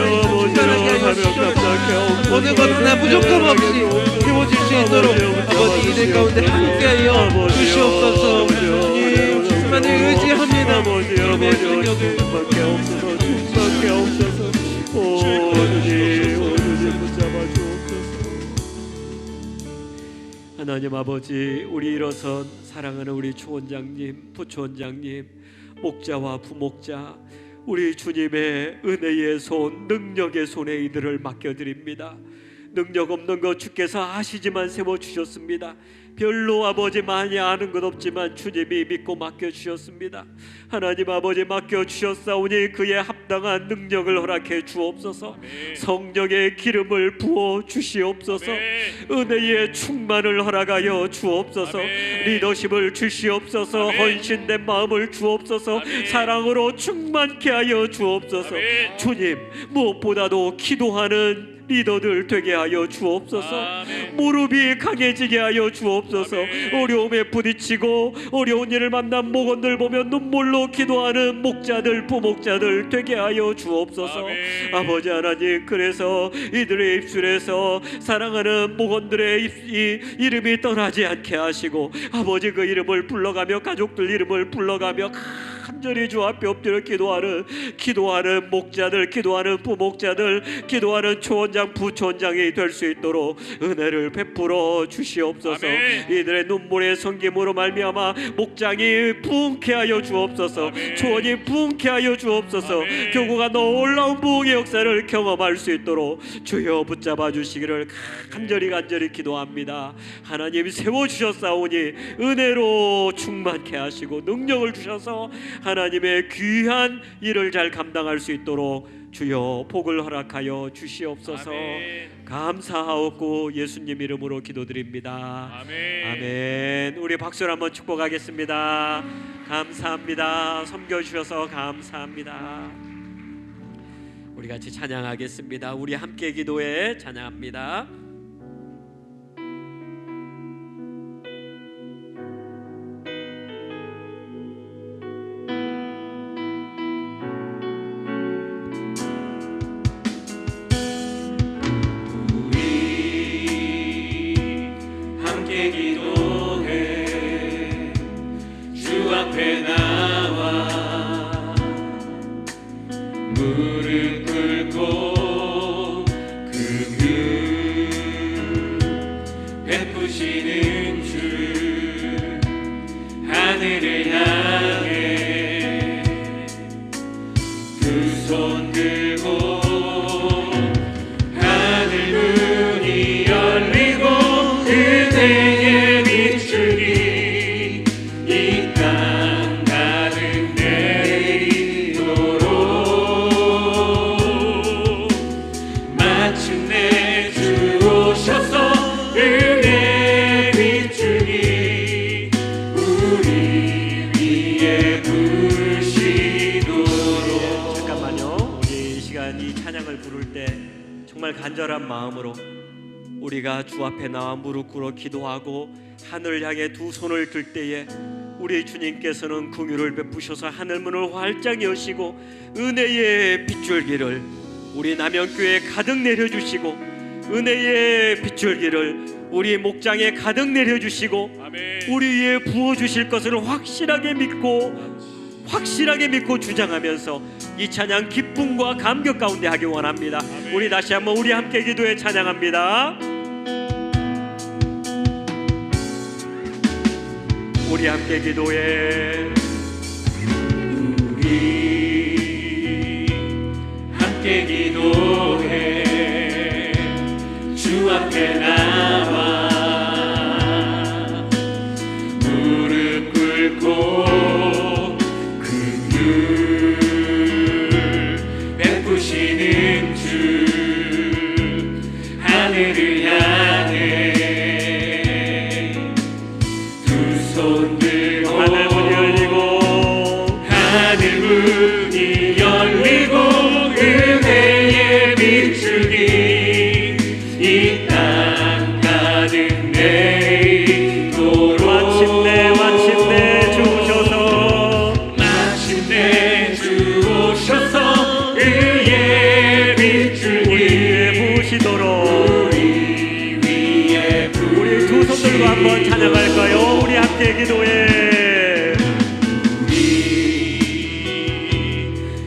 어느 것이나 부족함 없이 채워질 수 있도록 아버지 이들 가운데 함께하여 주시옵소서. 주님 주님만을 의지합니다. 아버지여 주님밖에 없어서 주님밖에 없어서 오 주님 붙잡아 주옵소서. 하나님 아버지, 우리 일어선 사랑하는 우리 초원장님, 부초원장님, 목자와 부목자, 우리 주님의 은혜의 손, 능력의 손에 이들을 맡겨드립니다. 능력 없는 것 주께서 아시지만 세워주셨습니다. 별로 아버지 많이 아는 것 없지만 주님이 믿고 맡겨주셨습니다. 하나님 아버지 맡겨주셨사오니 그에 합당한 능력을 허락해 주옵소서. 아멘. 성령의 기름을 부어 주시옵소서. 아멘. 은혜의 충만을 허락하여 주옵소서. 아멘. 리더십을 주시옵소서. 아멘. 헌신된 마음을 주옵소서. 아멘. 사랑으로 충만케 하여 주옵소서. 아멘. 주님, 무엇보다도 기도하는 리더들 되게 하여 주옵소서. 아멘. 무릎이 강해지게 하여 주옵소서. 아멘. 어려움에 부딪히고 어려운 일을 만난 목원들 보면 눈물로 기도하는 목자들, 부목자들 되게 하여 주옵소서. 아멘. 아버지 하나님, 그래서 이들의 입술에서 사랑하는 목원들의 이름이 떠나지 않게 하시고, 아버지 그 이름을 불러가며 가족들 이름을 불러가며 간절히 주 앞에 엎드려 기도하는 목자들, 기도하는 부목자들, 기도하는 초원장, 부초원장이 될 수 있도록 은혜를 베풀어 주시옵소서. 아멘. 이들의 눈물의 섬김으로 말미암아 목장이 부흥케 하여 주옵소서. 아멘. 초원이 부흥케 하여 주옵소서. 아멘. 교구가 놀라운 부흥의 역사를 경험할 수 있도록 주여 붙잡아 주시기를 간절히 기도합니다. 하나님 세워주셨사오니 은혜로 충만케 하시고 능력을 주셔서 하나님의 귀한 일을 잘 감당할 수 있도록 주여 복을 허락하여 주시옵소서. 아멘. 감사하옵고 예수님 이름으로 기도드립니다. 아멘. 아멘. 우리 박수를 한번 축복하겠습니다. 감사합니다. 섬겨주셔서 감사합니다. 우리 같이 찬양하겠습니다. 우리 함께 기도해 찬양합니다. 기도해 주 앞에 나와 무릎 꿇고 긍휼 베푸시는 주 하늘을 향해 두 손 들고 하늘 문이 열리고 은혜의 빛줄이 이 땅 가득 내리도록 마침내 주 오셔서 은혜의 빛줄이 우리 위에 부으시도록. 잠깐만요. 우리 이 시간 이 찬양을 부를 때 정말 간절한 마음으로 우리가 주 앞에 나와 무릎 꿇어 기도하고 하늘을 향해 두 손을 들 때에 우리 주님께서는 긍휼을 베푸셔서 하늘문을 활짝 여시고 은혜의 빗줄기를 우리 남영교회에 가득 내려주시고 은혜의 빗줄기를 우리 목장에 가득 내려주시고 아멘. 우리 위에 부어주실 것을 확실하게 믿고 주장하면서 이 찬양 기쁨과 감격 가운데 하기 원합니다. 아멘. 우리 다시 한번 우리 함께 기도해 찬양합니다. 우리 함께 기도해 우리 함께 기도해 주 앞에 나와 무릎 꿇고 긍휼 베푸시는 주 하늘을 향해 두 손 들고 하늘 문이 열리고 하늘 문이 열리고 은혜의 빛줄기 이 땅 가득 내리도록 마침내 주 오셔서 의의 빛줄기 부으시도록 우리 위에 우리 두 손 들고 한번 찬양할까요? 우리 함께 기도해 우리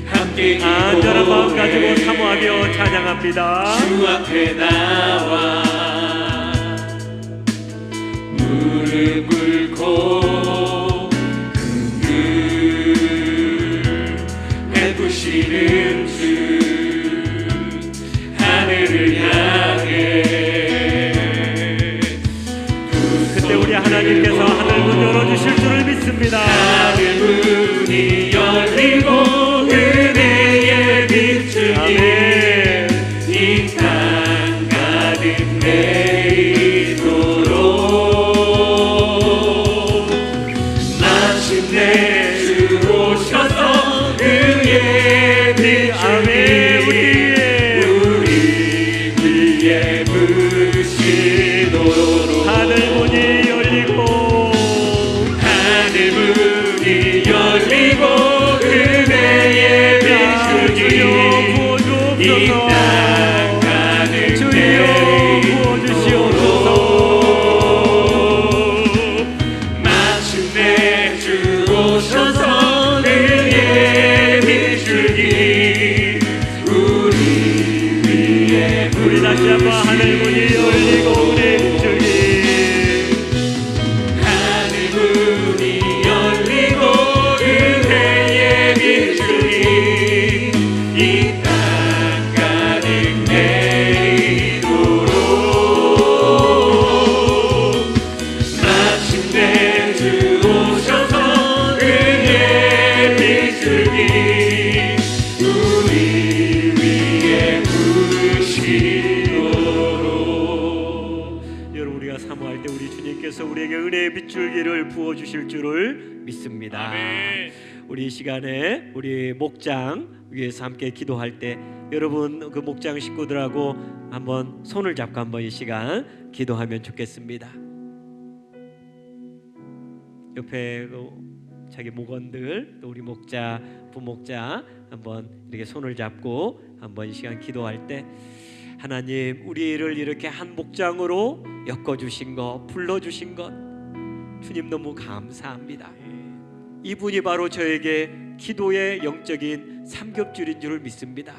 함께 안전한 마음 가지고 기도해 사모하며 찬양합니다. 주 앞에 나와 무릎 꿇고 긍휼 베푸시 믿습니다. 하늘 문이 열리고 은혜의 빛을 이 땅 가득 내리도록 마침내 주 오셔서 그의 빛을 우리 위에 부시도록 하늘 문이 열리고 은혜의 빛이 이 땅 가득 내리도록 마침내 주 오셔서 은혜의 빛이 우리 위에 우리 다시 한번 하늘 문이 열리고 은혜의 빛이 하늘 문이 열리고 은혜의 빛이 이 땅 가득 내리도록 마침내 주 오셔서 은혜의 빛이 우리 위에 부시도록. 여러분, 우리가 사모할 때 우리 주님께서 우리에게 은혜의 빗줄기를 부어주실 줄을 믿습니다. 아멘. 우리 이 시간에 우리 목장 위해서 함께 기도할 때 여러분 그 목장 식구들하고 한번 손을 잡고 한번 이 시간 기도하면 좋겠습니다. 옆에 자기 목원들 또 우리 목자 부목자 한번 이렇게 손을 잡고 한번 이 시간 기도할 때 하나님, 우리를 이렇게 한 목장으로 엮어주신 것, 불러주신 것 주님 너무 감사합니다. 이분이 바로 저에게 기도의 영적인 삼겹줄인 줄을 믿습니다.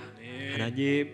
하나님,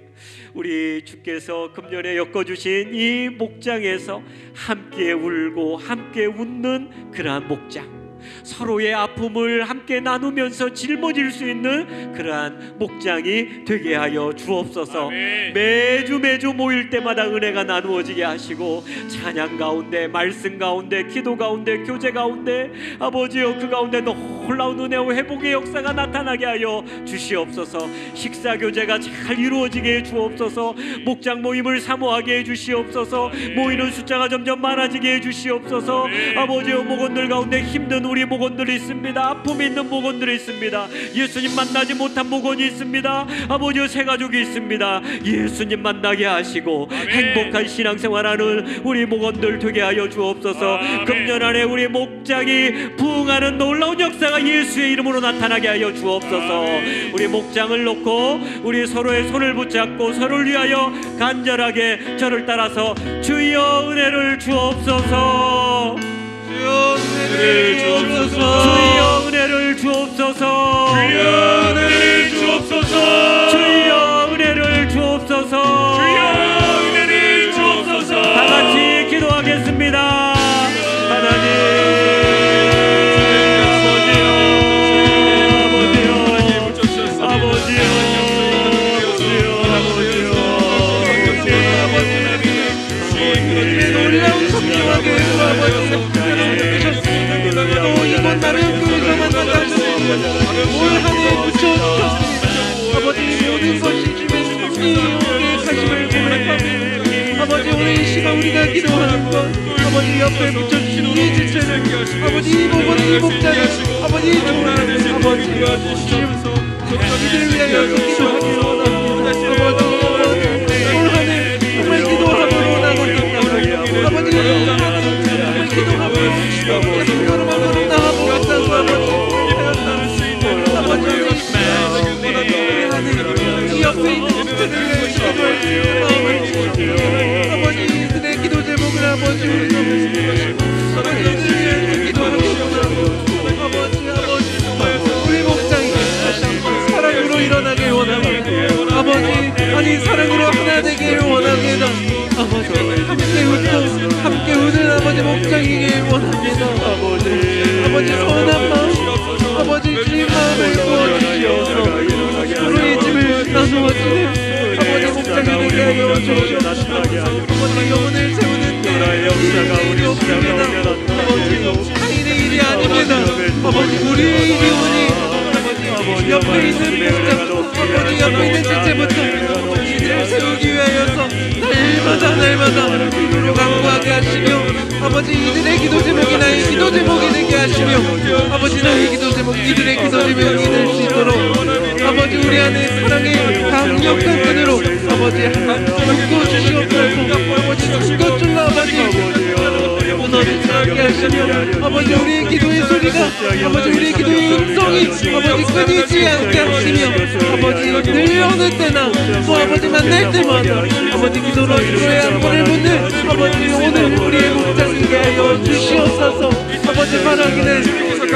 우리 주께서 금년에 엮어주신 이 목장에서 함께 울고 함께 웃는 그러한 목장, 서로의 아픔을 함께 나누면서 짊어질 수 있는 그러한 목장이 되게 하여 주옵소서. 매주 모일 때마다 은혜가 나누어지게 하시고 찬양 가운데, 말씀 가운데, 기도 가운데, 교제 가운데 아버지여 그 가운데 놀라운 은혜와 회복의 역사가 나타나게 하여 주시옵소서. 식사 교제가 잘 이루어지게 해 주옵소서. 목장 모임을 사모하게 해 주시옵소서. 모이는 숫자가 점점 많아지게 해 주시옵소서. 아버지여 목원들 가운데 힘든 우리 목원들이 있습니다. 아픔이 있는 목원들이 있습니다. 예수님 만나지 못한 목원이 있습니다. 아버지여 새 가족이 있습니다. 예수님 만나게 하시고 행복한 신앙생활하는 우리 목원들 되게 하여 주옵소서. 금년 안에 우리 목장이 부흥하는 놀라운 역사가 예수의 이름으로 나타나게 하여 주옵소서. 우리 목장을 놓고 우리 서로의 손을 붙잡고 서로를 위하여 간절하게 저를 따라서 주여 은혜를 주옵소서. 주여 은혜를 주옵소서. 주여 은혜를 주옵소서. 주여 은혜를 주옵소서. 주여 은혜를 주옵소서. 주여 은혜를 주옵소서. 다 같이 기도하겠습니다. 하나님 놀라운 성령과 교회가 아버지 또 이번 날을 교회에서 만난다고 올 한해 붙여주셨습니다. 아버지 모든 것이 주의 성령의 가심을 고백하며 아버지 오늘 이 시간 우리가 기도하는 것 아버지 옆에 붙여주신 이 지체를 아버지 이 목원의 이 목자를 아버지 좋은 아버지 이들을 위하여 기도하기 원합니다. 아버지 올 한해 정말 기도하고 원하거든요. 아버지 정말 기도하고 하루만 나하고 왔다고 아버지 이 옆에 있는 분들을 아버지 그들의 기도 제목을 아버지 우리 너무 아버지 이들을 기도하고 아버지 우리 목장이 다시 한번 사랑으로 일어나길 원합니다. 옆에 있는 지체부터 이들을 세우기 위하여서 날마다 기도로 강구하게 하시며 아버지 이들의 기도 제목이 나의 기도 제목이 되게 하시며 아버지 나의 기도 제목 이들의 기도 제목이 될 수 있도록 아버지 우리 안에 사랑의 강력한 끈으로 아버지 묶어 주시옵소서. 아버지 숨겨줄라 아버지 무너지지 않게 하시며 아버지 우리의 기도의 소리가 아버지 우리의 기도의 음성이 아버지 끊이지 않게 하시며 아버지 늘 어느 때나 또 아버지 만날 때마다 아버지 기도로 기도의 안건을 묻는 아버지 오늘 우리의 목장이게 하여 주시옵소서. 아버지 바라기는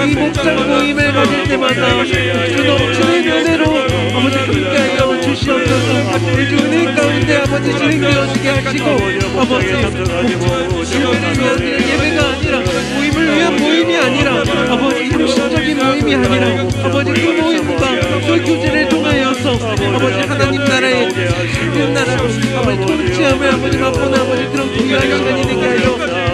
이 목장 모임을 가질 때마다 주 넘치는 은혜로 아버지 함께하여 주시옵소서. 주 은혜 가운데 아버지 진행되어지게 하시고 아버지 예배를 위한 예배가 아니라 모임을 위한 모임이 아니라 아버지 형식적인 모임이 아니라 아버지 그 모임과 그 교제를 통하여서 아버지 하나님 나라의 그 나라로 아버지 통치함을 아버지 맛보는 아버지 그런 귀한 시간이 되게 하여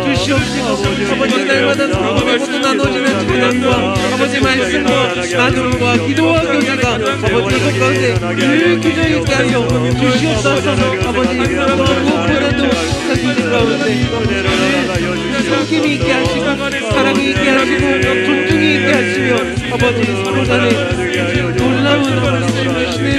주시옵시고 아버지 날마다 성공하고도 나눠지는 찬양과 아버지 말씀과 나눔과 기도와 교제가 아버지 이곳 가운데 늘 규정 있게 하여 주시옵소서. 아버지 무엇보다도 교제 가운데 섬김이 있게 하시고 사랑이 있게 하시고 존중이 있게 하시며 아버지 서로 간에 놀라운 아버지 주시는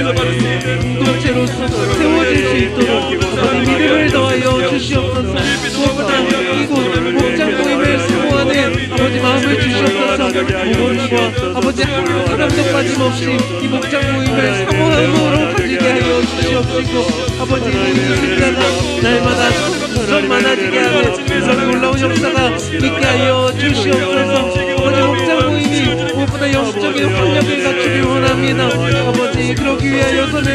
공동체로서 세워질 수 있도록 아버지 믿음을 더하여 주시옵소서. 무엇보다 이곳 목장 모임을 사모하는 아버지 마음을 주시옵소서. 무엇과 아버지 한 사람도 빠짐없이 이 목장 모임을 사모함으로 가지게 하여 주시옵시고 아버지 우리 신자가 날마다 점점 많아지게 하는 놀라운 역사가 있게 하여 주시옵소서. 아버지 목장 모임이 무엇보다 영적인 활력을 갖추길 원합니다. 아버지 그러기 위하여서는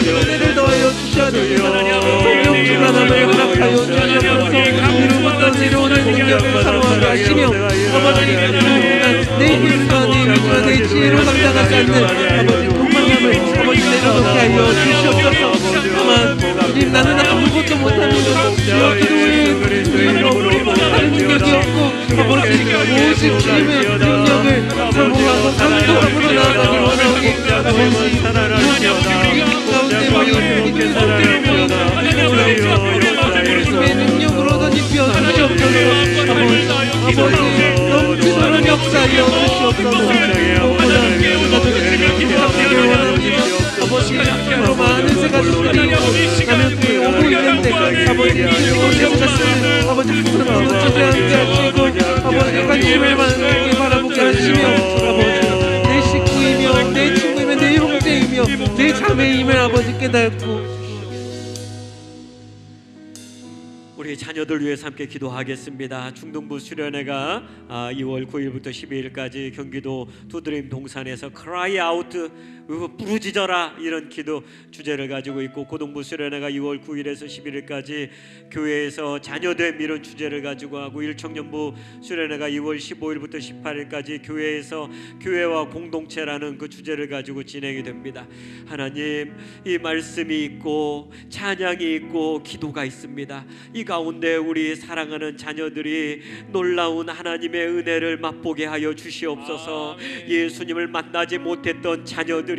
은혜를 더하여 주셔야 됩니다. 성령 충만함을 허락하여 주시옵소서. 이로부터 내려오는 능력을 사모하게 하시며 아버지 내 힘과 내 믿음과 내 지혜로 감당하지 않는 아버지 동만함을 아버지 내려놓게 하여 주시옵소서. 다만 나는 아무것도 못하는 것 주여 기도의 없고 다른 능력이 없고 아버지 오직 주님의 능력을 사모하고 강구함으로 나아가길 원하고 아버지 가운데 모여 기도의 속대로 모여 주님의 능력으로 덧입혀 주시옵소서. 아버지 넘치도록 역사하여 주시옵소서. 아버지 더 많은 새가 소리고 나는 그 오고 있는데 아버지 이곳에서 쓰는 아버지 하나님 아버지 함께 하시고 아버지 관심을 많게 바라보게 하시며 아버지 내 식구이며 내 친구이며 내 형제이며 내 자매임을 아버지 깨닫고 우리 자녀들 위해서 함께 기도하겠습니다. 중동부 수련회가 2월 9일부터 12일까지 경기도 두드림 동산에서 Cry Out 부르짖어라 이런 기도 주제를 가지고 있고 고동부 수련회가 2월 9일에서 11일까지 교회에서 자녀됨 이런 주제를 가지고 하고 일청년부 수련회가 2월 15일부터 18일까지 교회에서 교회와 공동체라는 그 주제를 가지고 진행이 됩니다. 하나님 이 말씀이 있고 찬양이 있고 기도가 있습니다. 이 가운데 우리 사랑하는 자녀들이 놀라운 하나님의 은혜를 맛보게 하여 주시옵소서. 예수님을 만나지 못했던 자녀들이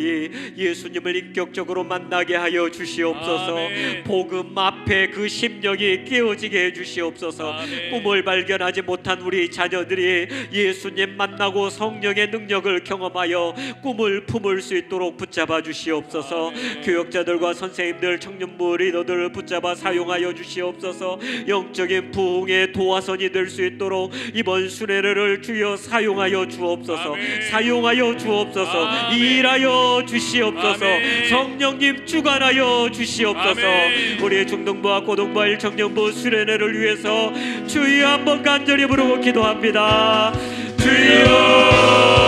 예수님을 인격적으로 만나게 하여 주시옵소서. 복음 앞에 그 심령이 깨어지게 해 주시옵소서. 꿈을 발견하지 못한 우리 자녀들이 예수님 만나고 성령의 능력을 경험하여 꿈을 품을 수 있도록 붙잡아 주시옵소서. 교역자들과 선생님들 청년부 리더들을 붙잡아 사용하여 주시옵소서. 영적인 부흥의 도화선이 될 수 있도록 이번 수련회를 주여 사용하여 주옵소서. 사용하여 주옵소서. 일하여 주시옵소서. 성령님 주관하여 주시옵소서. 우리의 중동부와 고동부와 일청년부 수련회를 위해서 주여 한번 간절히 부르고 기도합니다. 주여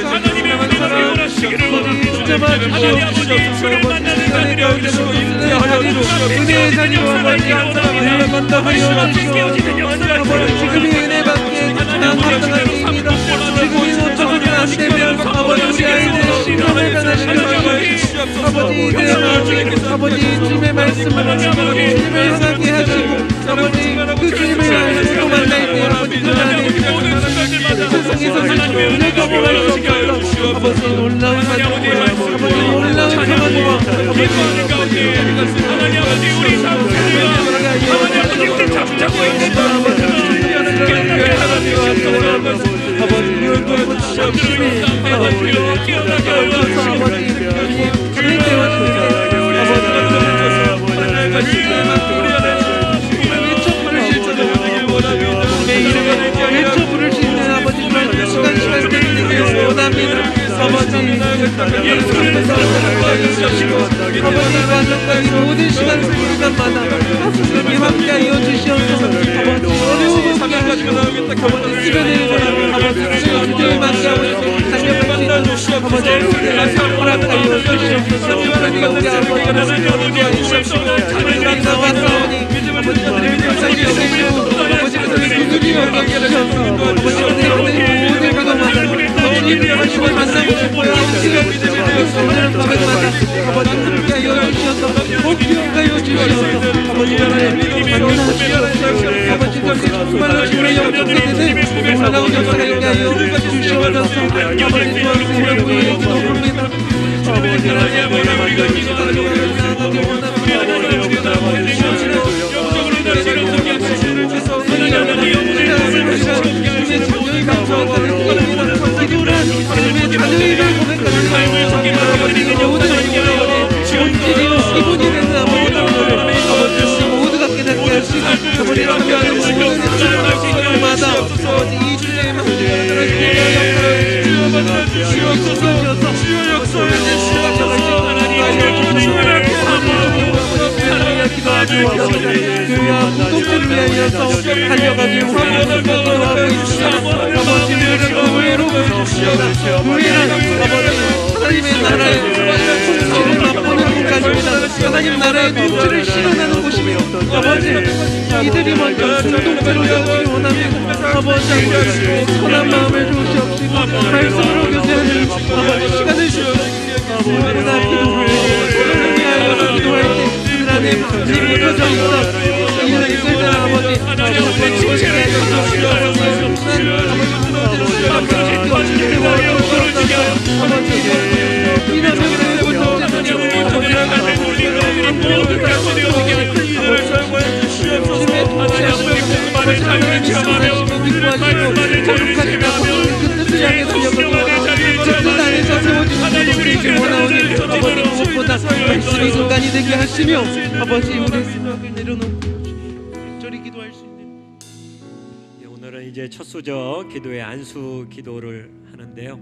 하나님의 은혜가 원하시기를 원합니다. 붙잡아 주시옵소서. 아버지 시간의 가운데 은혜의 자리로 아버지 감당하여 주시옵소서. 아버지 지금이 은혜밖에 감당하기입니다. 지금이 모처럼은 안 되면 아버지 우리 아이들의 신앙을 변화시켜 아버지 이들의 마음에 아버지 주님의 말씀을 주님을 향하게 하시고 아버지 그 주님을 향해서 또 만날 때 아버지 그 안에 세상에서 은혜가 원할 수 없어서 아버지 놀라운 하나님 아버지 놀라운 평안과 아버지 하나님 아버지 우리 삶 하나님 아버지 우리 잡고 있는 아버지 열도에 붙잡으시니 아버지 깨어나게 하옵소서. 아버지 주님 되어주시니 아버지 외쳐 부르실 줄 내 이름에 외쳐 부를 수 있는 아버지 시간 되기를 원합니다. 아버지 아버지 관람까지 모든 시간 순간마다 하나님 함께하여 주시옵소서. 아버지 어려움 함께 하시고 아버지 주변에 아버지 주님을 만나고 달려갈 수 있는 아버지 허락하여 주시옵소서. 우리 아버지 주시옵소서. 우리랑 나왔사오니 아버지 살게 하시고 아버지 그들이 여겨 주셔서 아버지 모든 그동안을 주님을 하시고 만나고 싶어요. 시간 오늘 밤마다 아버지 함께하여 주셔서 꼭 기억하여 주셔서 아버지 나라의 만나시고 아버지 정말로 주님의 영광에 되는 놀라운 역사가 있게 하여 주시옵소서. 아버지 도와주시고 기도합니다. 아버지 하나님 모두가 깨닫게 하시고 아버지 함께하는 모든 마다 이 주님의 공동체를 위하여서 달려가길 원하는 기도하고 있습니다. 아버지 우리는 그 외로움을 주시옵소서. 우리는 아버지 하나님의 나라의 통치를 맛보는 곳까지입니다. 하나님 나라의 통치를 실현하는 곳이며 아버지 이들이 먼저 공동체로 여기기 원합니다. 아버지 선한 마음을 주시옵시고 말씀으로 교제하는 아버지 시간을 주시옵소서. 아버지 기도하여서 기도할 때 그들 안에 힘이 묻어져 있어 이끌자 아버지 말씀이 순간이 되게 하시며 아버지 우리의 생각을 내려놓고 저리 기도할 수 있는 오늘은 이제 첫 수저 기도의 안수 기도를 하는데요.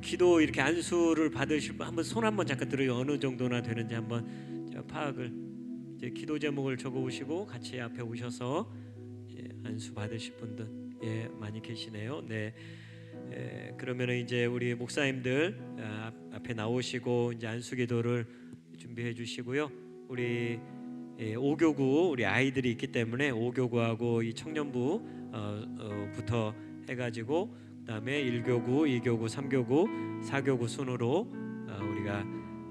기도 이렇게 안수를 받으실 분 한번 손 한번 잠깐 들어요. 어느 정도나 되는지 한번 파악을 이제 기도 제목을 적어오시고 같이 앞에 오셔서 안수 받으실 분들 많이 계시네요. 네. 그러면은 이제 우리 목사님들 앞에 나오시고 이제 안수 기도를 준비해 주시고요. 우리 5교구 우리 아이들이 있기 때문에 5교구하고 이 청년부 부터 해가지고 그다음에 1교구, 2교구, 3교구, 4교구 순으로 우리가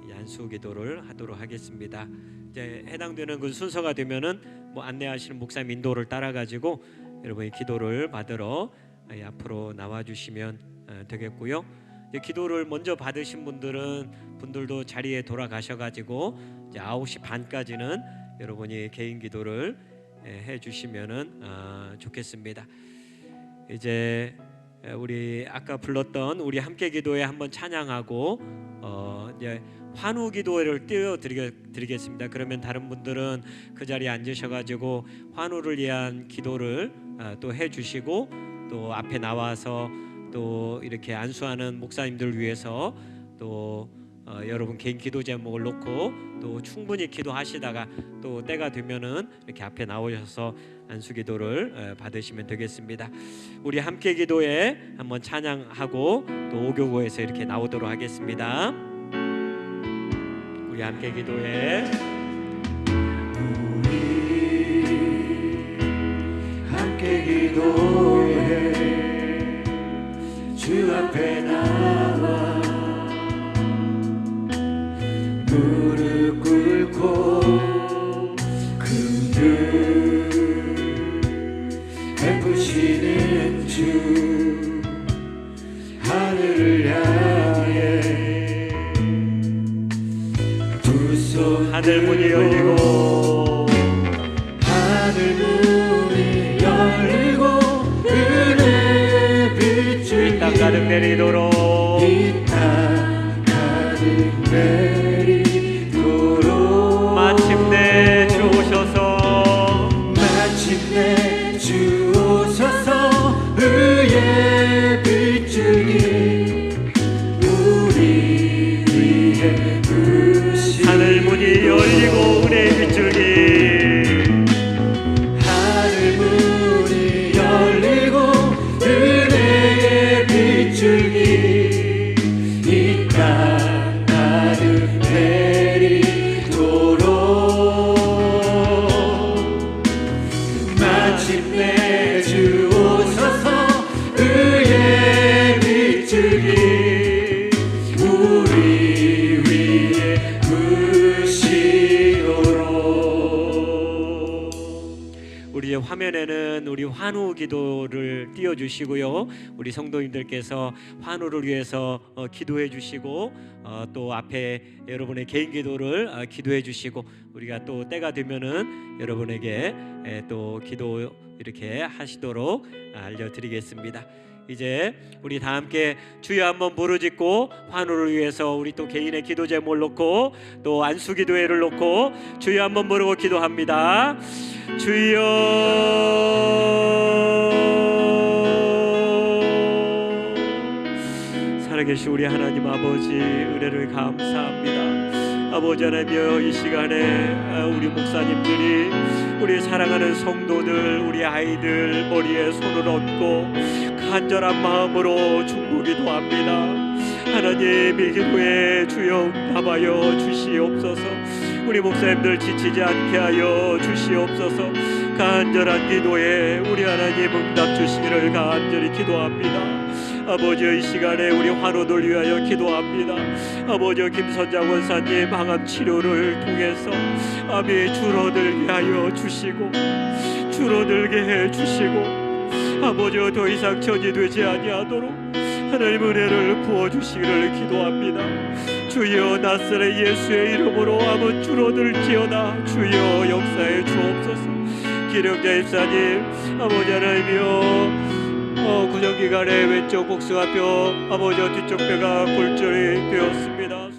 이 안수 기도를 하도록 하겠습니다. 이제 해당되는 그 순서가 되면은 뭐 안내하시는 목사님 인도를 따라 가지고 여러분이 기도를 받으러 앞으로 나와 주시면 되겠고요. 기도를 먼저 받으신 분들도 자리에 돌아가셔 가지고 이제 9시 반까지는 여러분이 개인 기도를 해 주시면은 좋겠습니다. 이제 우리 아까 불렀던 우리 함께 기도에 한번 찬양하고 이제 환우 기도를 띄워드리겠습니다. 그러면 다른 분들은 그 자리에 앉으셔 가지고 환우를 위한 기도를 또 해주시고 또 앞에 나와서 또 이렇게 안수하는 목사님들 위해서 또 여러분 개인 기도 제목을 놓고 또 충분히 기도하시다가 또 때가 되면은 이렇게 앞에 나오셔서 안수 기도를 받으시면 되겠습니다. 우리 함께 기도에 한번 찬양하고 또 5교구에서 이렇게 나오도록 하겠습니다. 우리 함께 기도해. 함께 기도해 주 앞에 나와 무릎 꿇고 긍휼 베푸시는 주 하늘을 향해 두 손 하늘 문이 열리고 하늘 문이 열리고 은혜의 빛줄기 이 땅 가득 내리도록 이 땅 가득 내리도록 마침내 주 오셔서 마침내 주 오셔서 의의 빛줄기 우리 위에 부으시니 하늘 문이 열리고 은혜의 빗줄기 하늘 문이 열리고 은혜의 빛줄기 이 땅 가득 내리도록 마침내 주 오셔서 의의 빛줄기 우리 위에 부으시도록. 우리의 화면에는 우리 환호 기도를 띄워주시고요. 우리 성도님들께서 환호를 위해서 기도해 주시고 또 앞에 여러분의 개인 기도를 기도해 주시고 우리가 또 때가 되면은 여러분에게 또 기도 이렇게 하시도록 알려드리겠습니다. 이제 우리 다 함께 주여 한번 부르짖고 환호를 위해서 우리 또 개인의 기도 제목을 놓고 또 안수 기도회를 놓고 주여 한번 부르고 기도합니다. 주여 살아계신 우리 하나님 아버지 은혜를 감사합니다. 아버지 하나님여 이 시간에 우리 목사님들이 우리 사랑하는 성도들 우리 아이들 머리에 손을 얹고 간절한 마음으로 중보기도 합니다. 하나님 이 기도에 주여 응답하여 주시옵소서. 우리 목사님들 지치지 않게 하여 주시옵소서. 간절한 기도에 우리 하나님 응답 주시기를 간절히 기도합니다. 아버지 이 시간에 우리 환우들 위하여 기도합니다. 아버지 김선장 원사님 항암 치료를 통해서 암이 줄어들게 하여 주시고 줄어들게 해 주시고 아버지 더 이상 전이되지 아니하도록 하나님 은혜를 부어주시기를 기도합니다. 주여 나사렛 예수의 이름으로 암은 줄어들지어다. 주여 역사에 주옵소서. 기령자 입사님 아버지 하나님이여 구정기간에 왼쪽 복숭아뼈 아버지 뒤쪽 뼈가 골절이 되었습니다.